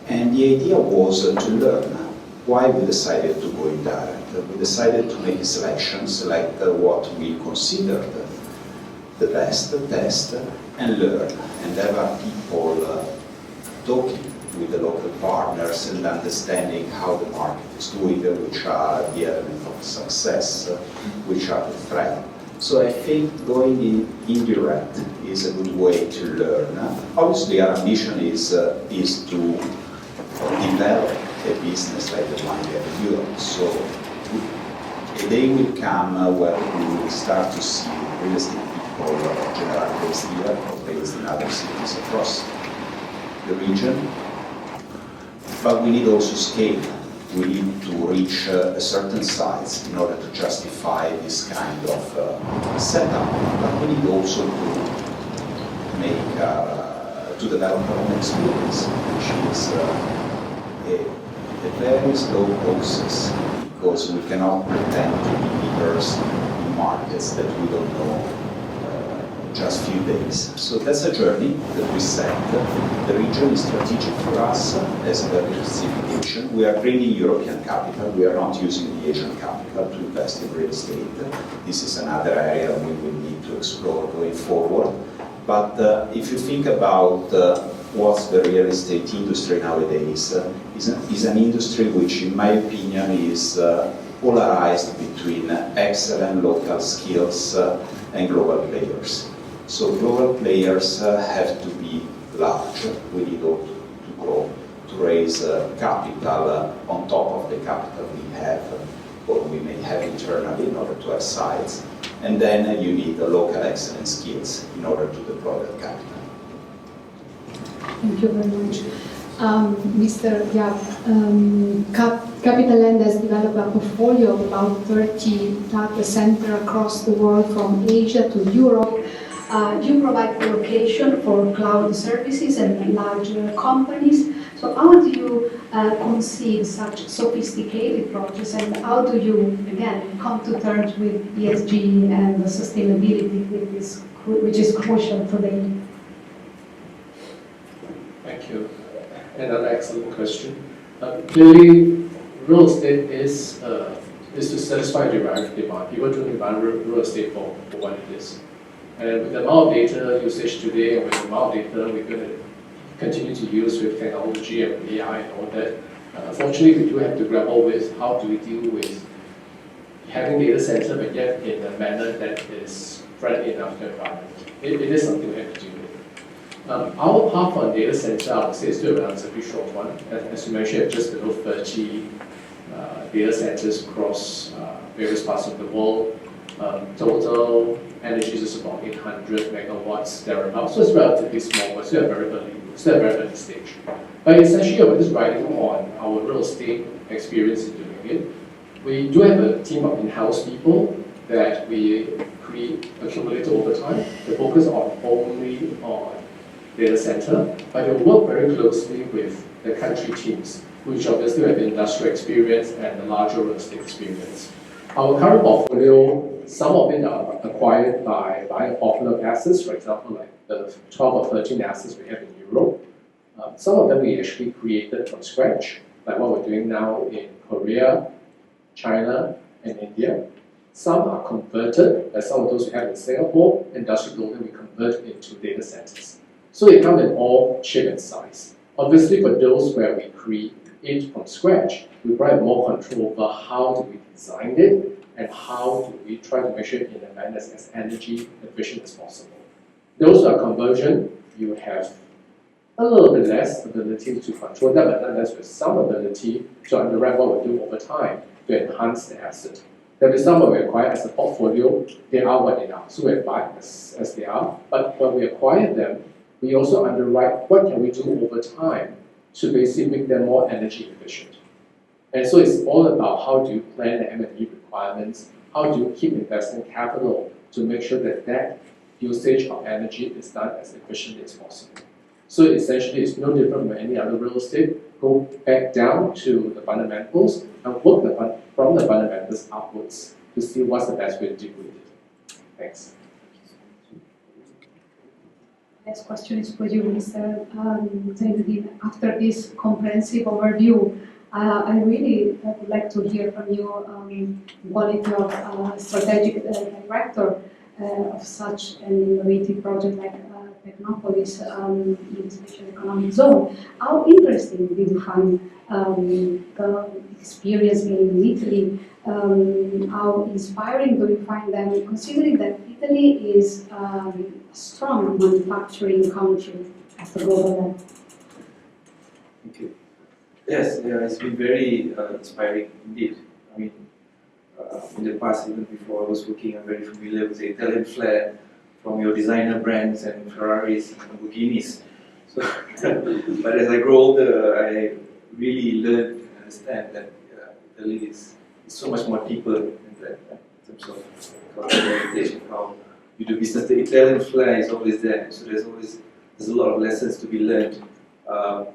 And the idea was to learn why we decided to go indirect. We decided to make a selection, select what we considered the best, test, and learn, and have our people talking with the local partners and understanding how the market is doing, which are the elements of success, which are the threat, So I think going indirect is a good way to learn. Obviously, our ambition is to develop a business like the one we have in Europe. So a day will come where we will start to see real estate people generally based here or based in other cities across the region. But we need also scale. We need to reach a certain size in order to justify this kind of setup. But we need also to make, to develop our own experience, which is a very slow process, because we cannot pretend to be leaders in markets that we don't know just a few days. So that's a journey that we set. The region is strategic for us as a diversification. We are bringing European capital. We are not using the Asian capital to invest in real estate. This is another area we will need to explore going forward. But if you think about what's the real estate industry nowadays, is an industry which, in my opinion, is polarized between excellent local skills and global players. So global players have to be large. We need to grow, to raise capital on top of the capital we have, or we may have internally in order to have size. And then you need the local excellent skills in order to deploy that capital. Thank you very much. Mr. Yap, Capital Land has developed a portfolio of about 30 data centers across the world, from Asia to Europe. You provide location for cloud services and larger companies. So how do you conceive such sophisticated projects, and how do you, again, come to terms with ESG and sustainability, which is crucial today? Thank you. Another excellent question. Clearly, real estate is to satisfy derived demand. People don't demand real estate for what it is. And with the amount of data usage today, and with the amount of data we're going to continue to use with technology and AI and all that, unfortunately, we do have to grapple with how do we deal with having data center, but yet in a manner that is friendly enough to the environment. It is something we have to deal with. Our path on data center, I would say, is still a relatively short one. As you mentioned, just below 30 data centers across various parts of the world. Total energy is about 800 megawatts thereabouts, so it's relatively small, but still a very early stage. But essentially, we're just riding on our real estate experience in doing it. We do have a team of in-house people that we accumulated over time. They focus only on data center, but they work very closely with the country teams, which obviously have industrial experience and the larger real estate experience. Our current portfolio, some of it are acquired by buying popular assets, for example, like the 12 or 13 assets we have in Europe. Some of them we actually created from scratch, like what we're doing now in Korea, China, and India. Some are converted, like some of those we have in Singapore, industrial building we convert into data centers. So they come in all shape and size. Obviously, for those where we create from scratch, we probably have more control over how do we design it and how do we try to make sure it in a manner that's as energy efficient as possible. Those are conversion, you have a little bit less ability to control that, but nonetheless with some ability to underwrite what we do over time to enhance the asset. There is some what we acquire as a portfolio, they are what they are, so we buy as they are, but when we acquire them, we also underwrite what can we do over time to basically make them more energy efficient. And so it's all about how do you plan the M&E requirements, how do you keep investing capital to make sure that that usage of energy is done as efficiently as possible. So essentially it's no different from any other real estate. Go back down to the fundamentals and work from the fundamentals upwards to see what's the best way to deal with it. Thanks. Next question is for you, Mr. Zainuddin. After this comprehensive overview, I really would like to hear from you quality of strategic director of such an innovative project like Technopolis in the Special Economic Zone. How interesting did you find the experience in Italy How inspiring do you find them, considering that Italy is a strong manufacturing country at the global level? Thank you. Yes, yeah, it's been very inspiring indeed. I mean, in the past, even before I was working, I'm very familiar with the Italian flair from your designer brands and Ferraris and Lamborghinis. So, but as I grow older, I really learn and understand that Italy is so much more deeper than that in terms of cultural heritage and how you do business. The Italian flair is always there, so there's a lot of lessons to be learned on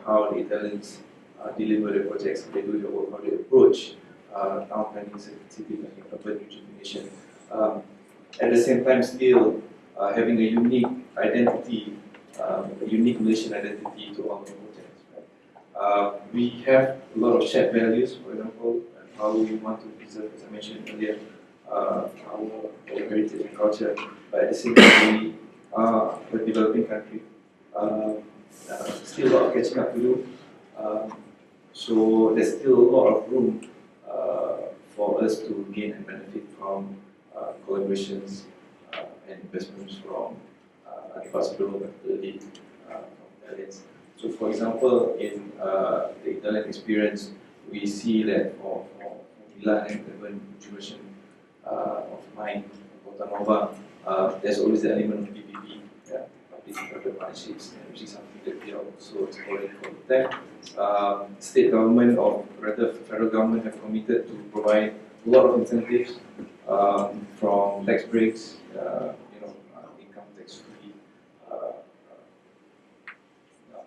how the Italians deliver their projects, how they do their work, how they approach town planning, city planning, urban rejuvenation. At the same time, still having a unique identity, a unique Malaysian identity to all the projects. Right? We have a lot of shared values, for example, and how we want to preserve, as I mentioned earlier, our heritage and culture. But at the same time, we are a developing country. Still a lot of catching up to do. So there's still a lot of room for us to gain and benefit from collaborations and investments from other parts of the world, particularly from Italians. So for example, in the Italian experience, we see that for Milan and urban regeneration of mine, Porta Nuova, there's always the element of PPP, public-private partnerships, which is something that we are also exploring for them. State government or rather federal government have committed to provide a lot of incentives from tax breaks, income tax free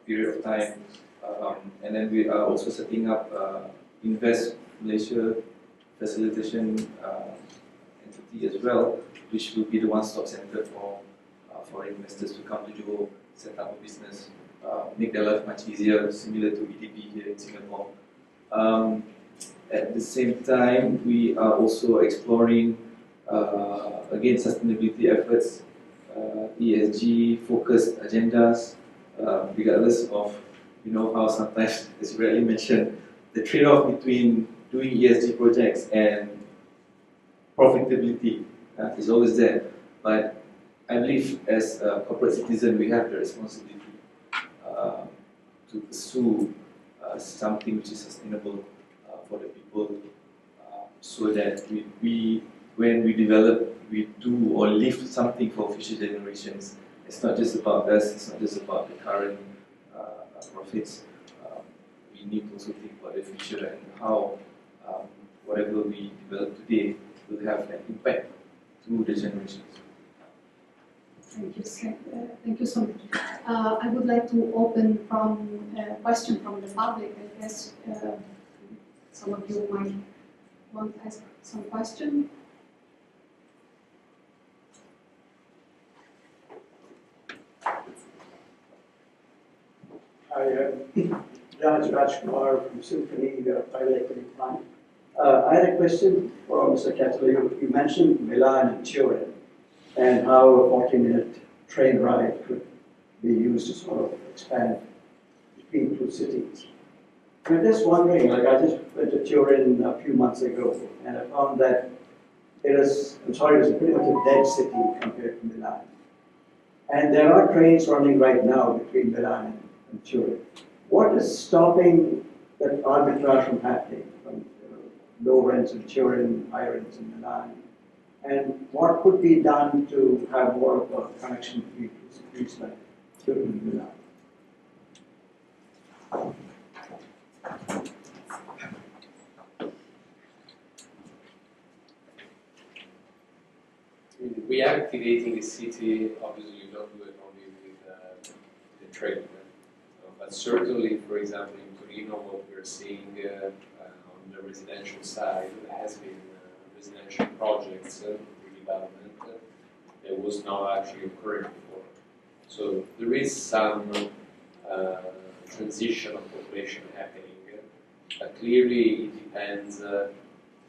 period of time, and then we are also setting up Invest Malaysia facilitation entity as well, which will be the one-stop center for foreign investors to come to Johor, set up a business, make their life much easier, similar to EDB here in Singapore. At the same time, we are also exploring, again, sustainability efforts, ESG-focused agendas, regardless of, how sometimes, as you rightly mentioned, the trade-off between doing ESG projects and profitability is always there. But I believe as a corporate citizen, we have the responsibility to pursue something which is sustainable for the people, so that when we develop, we do or leave something for future generations. It's not just about us, it's not just about the current profits. We need to also think about the future and how whatever we develop today will have an impact through the generations. Thank you so much. I would like to open from a question from the public. I guess some of you might want to ask some question. Hi, Rajkumar from Symphony, private equity fund. I had a question for Mr. Kettle. You mentioned Milan and Turin, and how a 40-minute train ride could be used to sort of expand between two cities. I'm just wondering, I just went to Turin a few months ago, and I found that it is pretty much a dead city compared to Milan. And there are trains running right now between Milan and Turin. What is stopping that arbitrage from happening, from low rents in Turin, high rents in Milan? And what could be done to have more of a connection between cities like Turin and Milan? Reactivating a city, obviously you don't do it only with the train. But certainly, for example, in Torino, what we're seeing on the residential side has been residential projects, redevelopment, that was not actually occurring before. So there is some transition of population happening, but clearly it depends,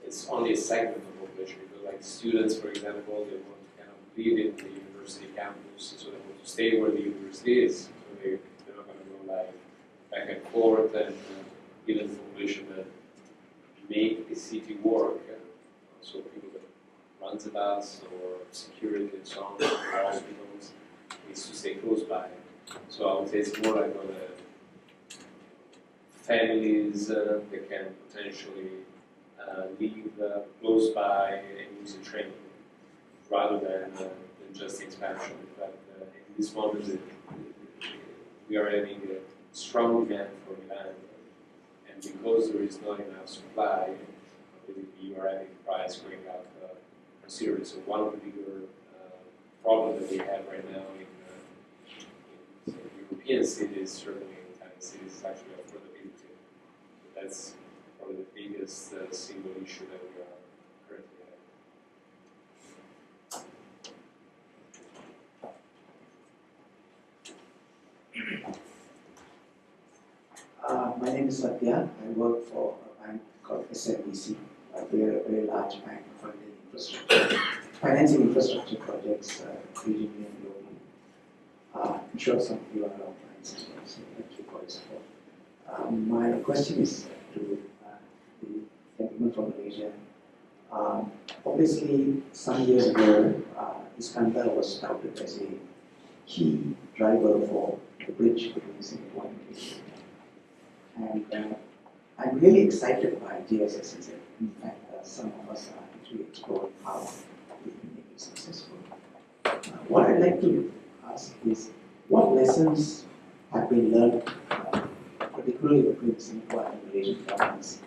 it's only a segment of population, because like students, for example, they want to kind of live in the university campus, so they want to stay where the university is, so they're not going to go like back and forth, and even the population that make the city work, so people that runs about or security and so on, or hospitals, needs to stay close by. So I would say it's more like on the families that can potentially live close by and use the train, rather than just expansion. But in this moment, we are having a strong demand for Milan, and because there is not enough supply, we are having price going up considerably. So one of the bigger problems that we have right now in European cities, certainly in Italian cities, is actually affordability. That's probably the biggest single issue that we are currently having. My name is Satya. I work for a bank called SMBC. We are a very large bank financing infrastructure projects regionally and globally. I'm sure some of you are our clients as well, so thank you for your support. My question is to the gentleman from Malaysia. Obviously, some years ago, Iskandar was touted as a key driver for the bridge between Singapore and Malaysia. And I'm really excited by JS-SEZ. In fact, some of us are actually exploring how we can make it successful. What I'd like to ask is, what lessons have been learned, particularly between Singapore and Malaysian governments,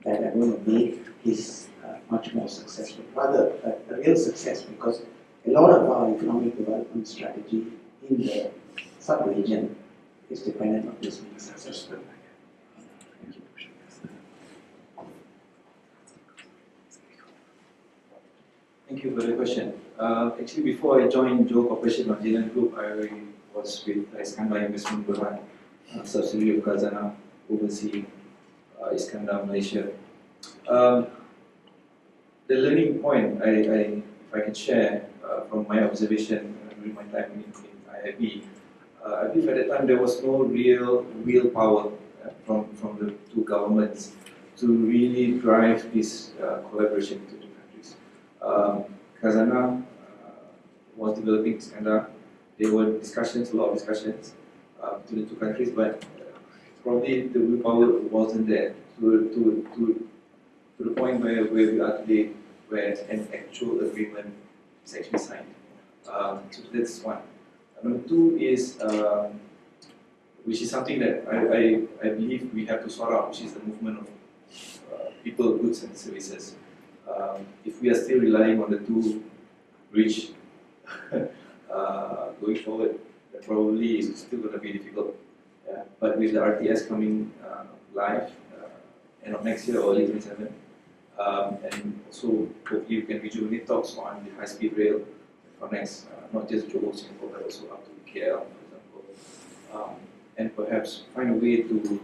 that are going to make this much more successful, rather a real success, because a lot of our economic development strategy in the sub-region is dependent on this being successful. Thank you. Thank you for the question. Actually, before I joined Johor Corporation of Zealand Group, I was with Iskandar Investment Berhad, subsidiary of Khazanah, overseeing Iskandar Malaysia. The learning point if I can share from my observation during my time in IIB, I believe at that time there was no real willpower from the two governments to really drive this collaboration between the countries. Khazanah was developing Iskandar. There were discussions, a lot of discussions between the two countries, but probably the willpower wasn't there to the point where we are today, where an actual agreement is actually signed. So that's one. Number two is, which is something that I believe we have to sort out, which is the movement of people, goods and services. If we are still relying on the two bridge going forward, that probably is still going to be difficult. Yeah. But with the RTS coming live end of next year or early 2027, and also hopefully we can rejuvenate talks on the high-speed rail for next, not just Johor-Singapore, but also up to KL, for example. And perhaps find a way to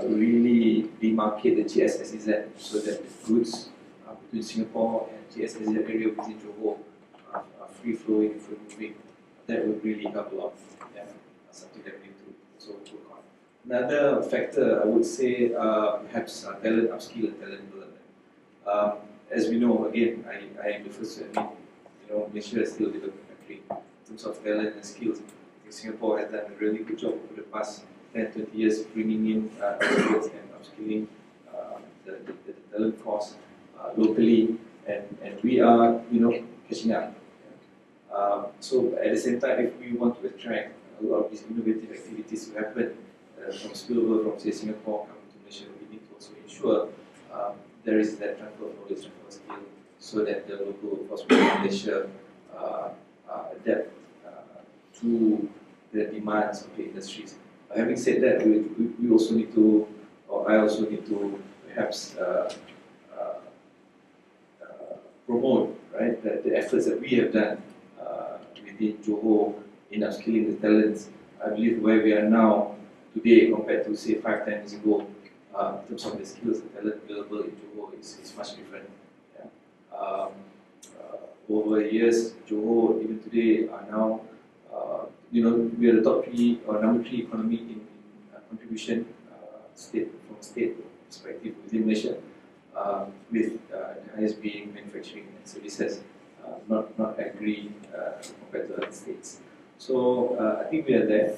really demarcate the JS-SEZ so that the goods between Singapore and JS-SEZ area within Johor are free-flowing and free-moving. That would really help a lot. Yeah, that's something that we need to also work on. Another factor, I would say, perhaps talent upskill and talent development. As we know, again, I am the first to admit, Malaysia is still a developing country in terms of talent and skills. I think Singapore has done a really good job over the past 10-20 years bringing in skills and upskilling the talent force locally, and we are, catching up. So at the same time, if we want to attract a lot of these innovative activities to happen from spillover from say Singapore coming to Malaysia, we need to also ensure there is that transfer of knowledge, transfer of skill, so that the local workforce within Malaysia adapt to the demands of the industries. Having said that, we also need to, or I also need to perhaps promote, right, the efforts that we have done within Johor in upskilling the talents. I believe where we are now today compared to say 5-10 years ago, in terms of the skills and talent available in Johor is much different. Yeah. Over years, Johor even today are now, we are the top 3 or number 3 economy in contribution from state perspective within Malaysia. with the highest being manufacturing. So this has not agreed compared to other states. So I think we are there,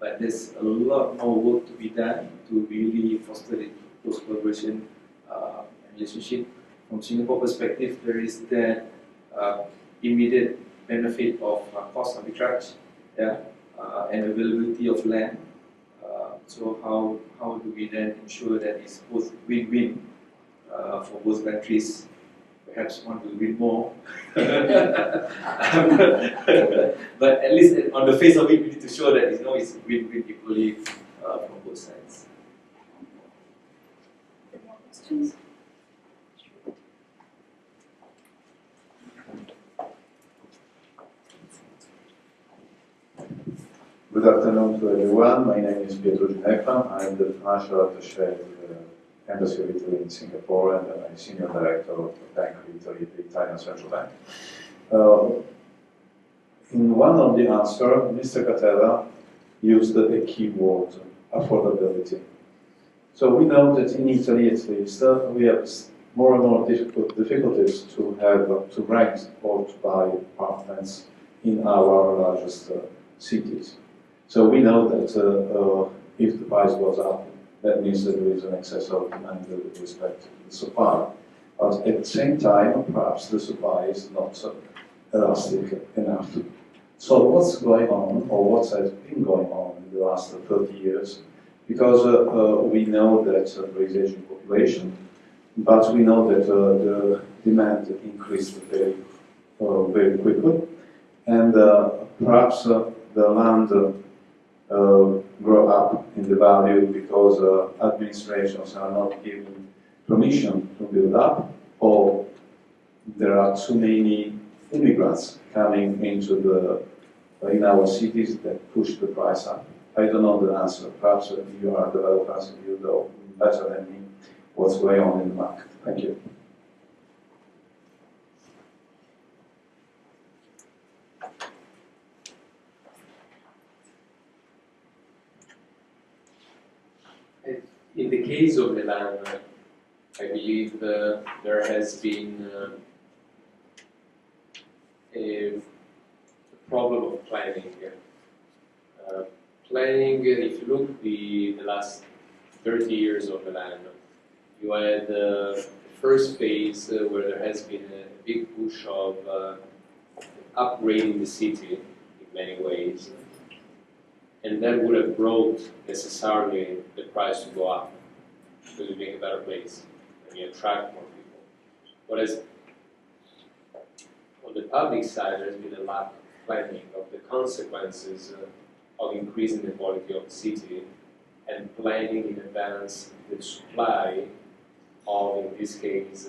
but there's a lot more work to be done to really foster the close collaboration and relationship. From Singapore perspective, there is that immediate benefit of cost arbitrage, yeah, and availability of land. So how do we then ensure that it's both win-win for both countries? Perhaps one will win more, but at least on the face of it, we need to show that it's win-win equally from both sides. More questions? Good afternoon to everyone. My name is Pietro Ginepa. I'm the financial attaché to the Embassy of Italy in Singapore, and I'm Senior Director of the Bank of Italy, the Italian Central Bank. In one of the answers, Mr. Catella used a key word, affordability. So we know that in Italy, at least, we have more and more difficulties to rent or to buy apartments in our largest cities. So we know that if the price goes up, that means that there is an excess of demand with respect to the supply. But at the same time, perhaps the supply is not elastic enough. So what's going on, or what has been going on in the last 30 years? Because we know that there is aging population, but we know that the demand increased very quickly, and perhaps the land grow up in the value because administrations are not given permission to build up, or there are too many immigrants coming into in our cities that push the price up. I don't know the answer. Perhaps you are developers and you know better than me what's going on in the market. Thank you. In the case of Milan, I believe there has been a problem of planning. Planning, if you look the last 30 years of Milan, you had the first phase where there has been a big push of upgrading the city in many ways. And that would have brought necessarily the price to go up because you make a better place and you attract more people. Whereas on the public side, there's been a lack of planning of the consequences of increasing the quality of the city and planning in advance the supply of, in this case,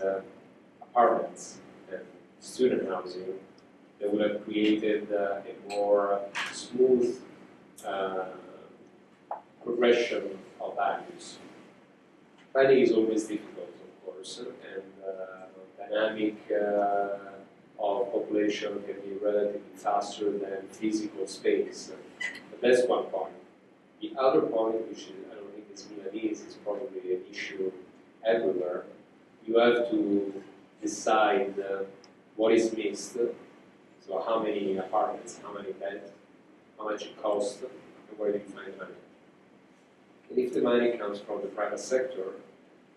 apartments and student housing that would have created a more smooth progression of values. Planning is always difficult, of course, and dynamic of population can be relatively faster than physical space. But that's one point. The other point, which I don't think is Milanese, is probably an issue everywhere. You have to decide what is mixed, so how many apartments, how many beds, how much it costs, and where do you find money. And if the money comes from the private sector,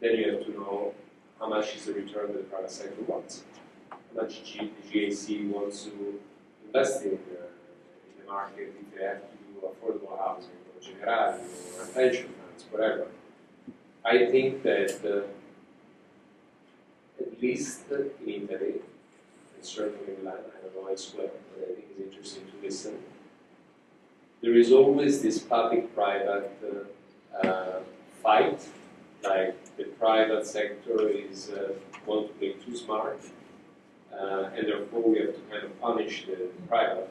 then you have to know how much is the return that the private sector wants. How much the GAC wants to invest in the market if they have to do affordable housing, or generali, or pension funds, whatever. I think that at least in Italy, and certainly in Milan, I don't know elsewhere, but I think it's interesting to listen. There is always this public-private fight, like the private sector is want to be too smart, and therefore we have to kind of punish the private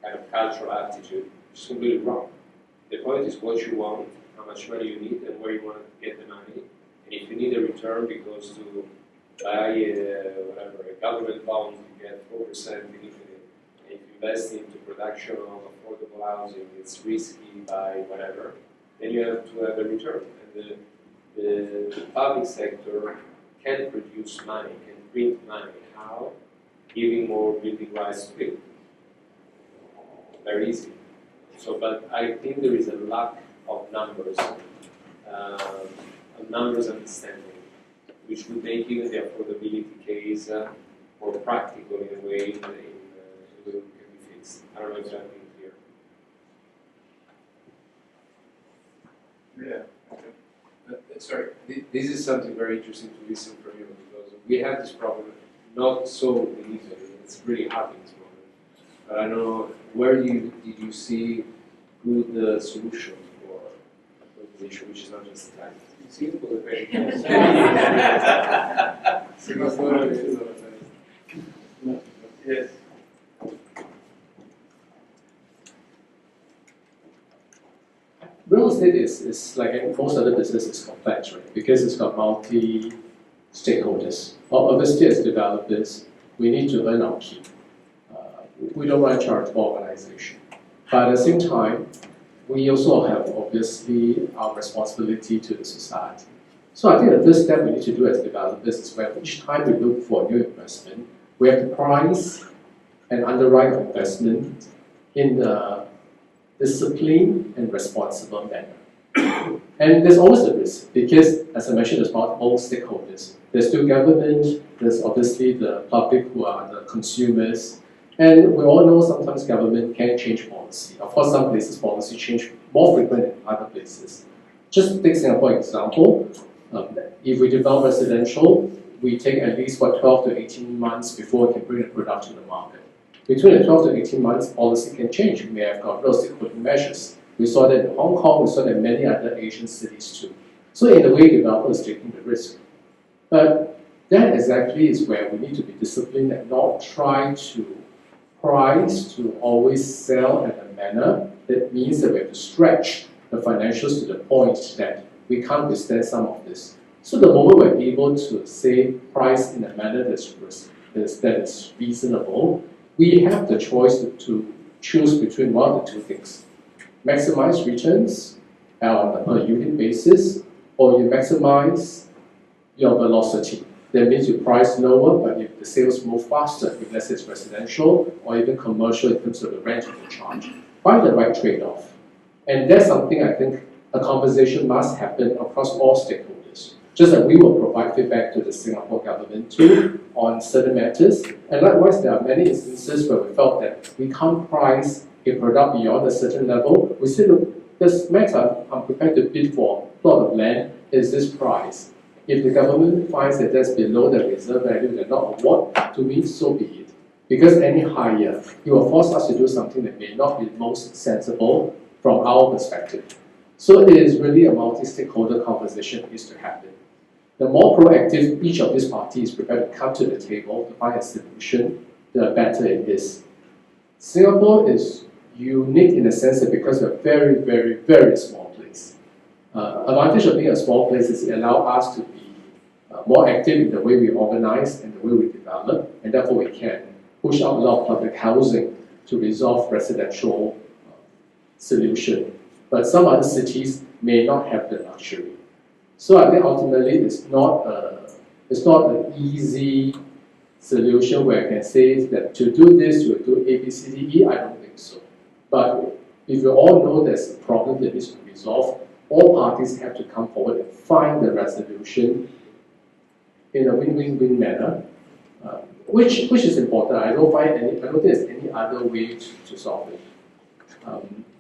kind of cultural attitude, which is completely wrong. The point is what you want, how much money you need, and where you want to get the money. And if you need a return because to buy a government bond, you get 4% in Italy. If you invest into production of affordable housing, it's risky by whatever, then you have to have a return. And the public sector can produce money, can print money. How? Giving more building rights to people. Very easy. So, but I think there is a lack of numbers understanding, which would make even the affordability case more practical in a way in the way it can be fixed. I don't know if that being clear. Yeah. Sorry, this is something very interesting to listen from you because we have this problem not so in Italy. It's really hard in this moment. But I don't know where did you see good solutions for the issue, which is not just tax. Singapore is very Singapore is not yes. Real estate is like most other businesses complex, right? Because it's got multi-stakeholders. Obviously, as developers, we need to earn our keep. We don't run a charitable organization. But at the same time, we also have, obviously, our responsibility to the society. So I think the first step we need to do as developers is when each time we look for new investment, we have to price and underwrite our investment in a disciplined and responsible manner. And there's always a risk because, as I mentioned, there's multiple stakeholders. There's still government, there's obviously the public who are the consumers, and we all know sometimes government can change policy. Of course, some places policy change more frequent than other places. Just take Singapore example. If we develop residential, we take at least 12 to 18 months before we can bring the product to the market. Between the 12 to 18 months, policy can change. We may have got real estate cooling measures. We saw that in Hong Kong, we saw that in many other Asian cities too. So in a way, developers are taking the risk. But that exactly is where we need to be disciplined and not try to price to always sell in a manner that means that we have to stretch the financials to the point that we can't withstand some of this. So the moment we're able to say price in a manner that is reasonable, we have the choice to choose between one of the two things. Maximize returns on a per unit basis, or you maximize your velocity. That means you price lower, but if the sales move faster, if let's say it's residential or even commercial in terms of the rent you charge, find the right trade-off. And that's something I think a conversation must happen across all stakeholders. Just that we will provide feedback to the Singapore government too on certain matters. And likewise, there are many instances where we felt that we can't price a product beyond a certain level. We say, look, this matter, I'm prepared to bid for a plot of land, is this price. If the government finds that that's below the reserve value, they're not award to me, so be it. Because any higher, it will force us to do something that may not be most sensible from our perspective. So it is really a multi-stakeholder conversation that needs to happen. The more proactive each of these parties is prepared to come to the table to find a solution, the better it is. Singapore is unique in the sense that because we're a very, very, very small place. Advantage of being a small place is it allows us to be more active in the way we organize and the way we develop, and therefore we can push out a lot of public housing to resolve residential solution. But some other cities may not have the luxury. So I think ultimately it's not an easy solution where I can say that to do this, you will do A, B, C, D, E. I don't think so. But if you all know there's a problem that needs to be resolved, all parties have to come forward and find the resolution in a win-win-win manner, which is important. I don't think there's any other way to solve it.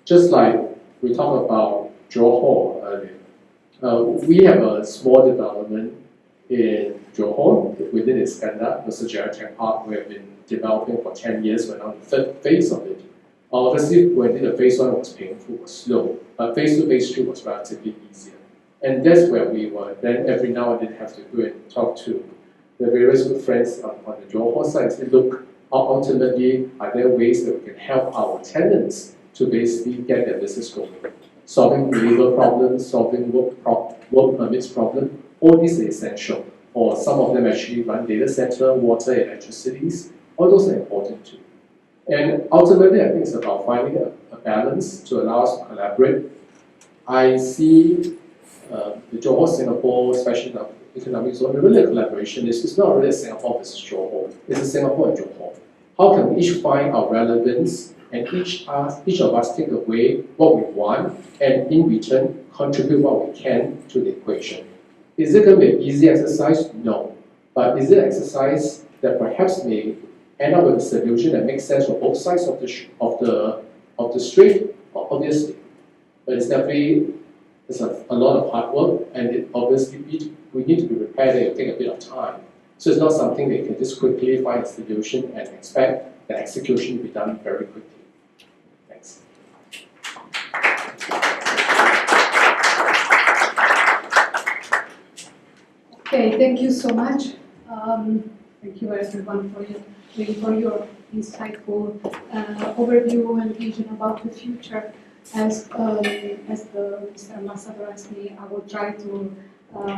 Just like we talked about Johor earlier, we have a small development in Johor within Iskandar, the Sejarah Tech Park. We have been developing for 10 years. We're on the third phase of it. Obviously, when we did the phase 1, it was painful, it was slow, but phase 2, phase 3 was relatively easier. And that's where we were. Then every now and then have to go and talk to the various good friends on the Johor side and say, look, ultimately, are there ways that we can help our tenants to basically get their business going? Solving labor problems, solving work permits problems, all these are essential. Or some of them actually run data center, water, electricities, all those are important too. And ultimately, I think it's about finding a balance to allow us to collaborate. I see the Johor-Singapore Special Economic Zone, really a collaboration. It's not really Singapore versus Johor. It's a Singapore and Johor. How can we each find our relevance and each of us take away what we want and in return contribute what we can to the equation? Is it going to be an easy exercise? No. But is it an exercise that perhaps may end up with a solution that makes sense for both sides of the strait? Obviously. But it's definitely a lot of hard work, and it obviously we need to be prepared that it will take a bit of time. So it's not something that you can just quickly find a solution and expect the execution to be done very quickly. Thanks. Okay, thank you so much. Thank you everyone for your insightful overview and vision about the future. As the Mr. Ambassador asked me, I will try to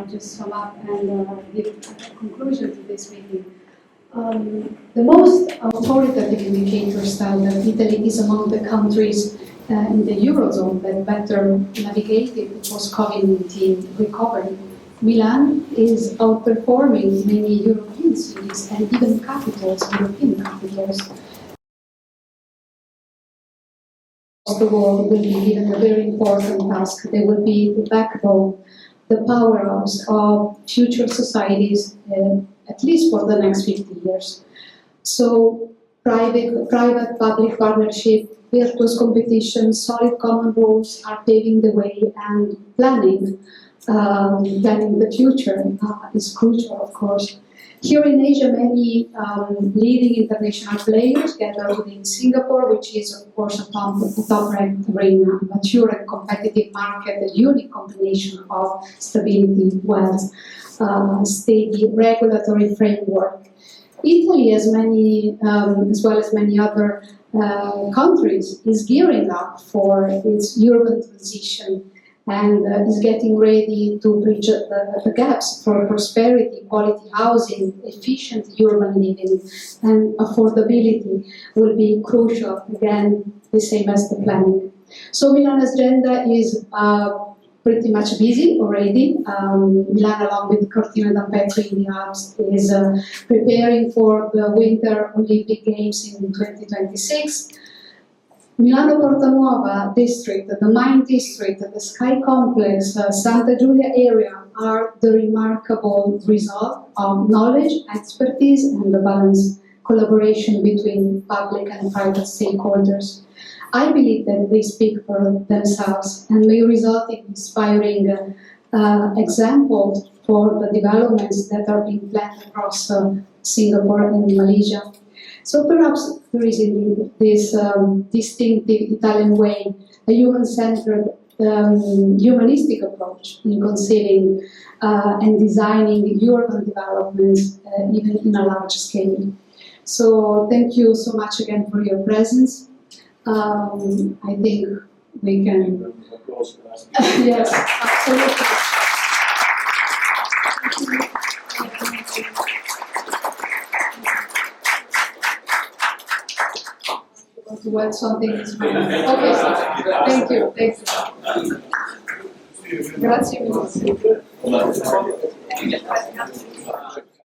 just sum up and give a conclusion to this meeting. The most authoritative indicators tell that Italy is among the countries in the Eurozone that better navigated the post-COVID-19 recovery. Milan is outperforming many European cities and even European capitals. The world will be given a very important task. They will be the backbone, the powerhouse of future societies, at least for the next 50 years. So private-public partnership, virtuous competition, solid common rules are paving the way, and planning the future is crucial, of course. Here in Asia, many leading international players gather within Singapore, which is, of course, a top-ranked arena, a mature and competitive market, a unique combination of stability, wealth, steady regulatory framework. Italy, as well as many other countries, is gearing up for its urban transition and is getting ready to bridge the gaps for prosperity, quality housing, efficient urban living, and affordability will be crucial, again, the same as the planning. So Milan's agenda is pretty much busy already. Milan, along with Cortina d'Ampezzo in the Alps, is preparing for the Winter Olympic Games in 2026. Milano Porta Nuova district, the Mine district, the Sky Complex, Santa Giulia area are the remarkable result of knowledge, expertise, and the balanced collaboration between public and private stakeholders. I believe that they speak for themselves and may result in inspiring examples for the developments that are being planned across Singapore and Malaysia. So perhaps there is indeed this distinctive Italian way, a human-centered, humanistic approach in conceiving and designing urban developments, even in a large scale. So thank you so much again for your presence. I think we can... Yes, absolutely. To add something is fine. Okay, thank you. Grazie mille.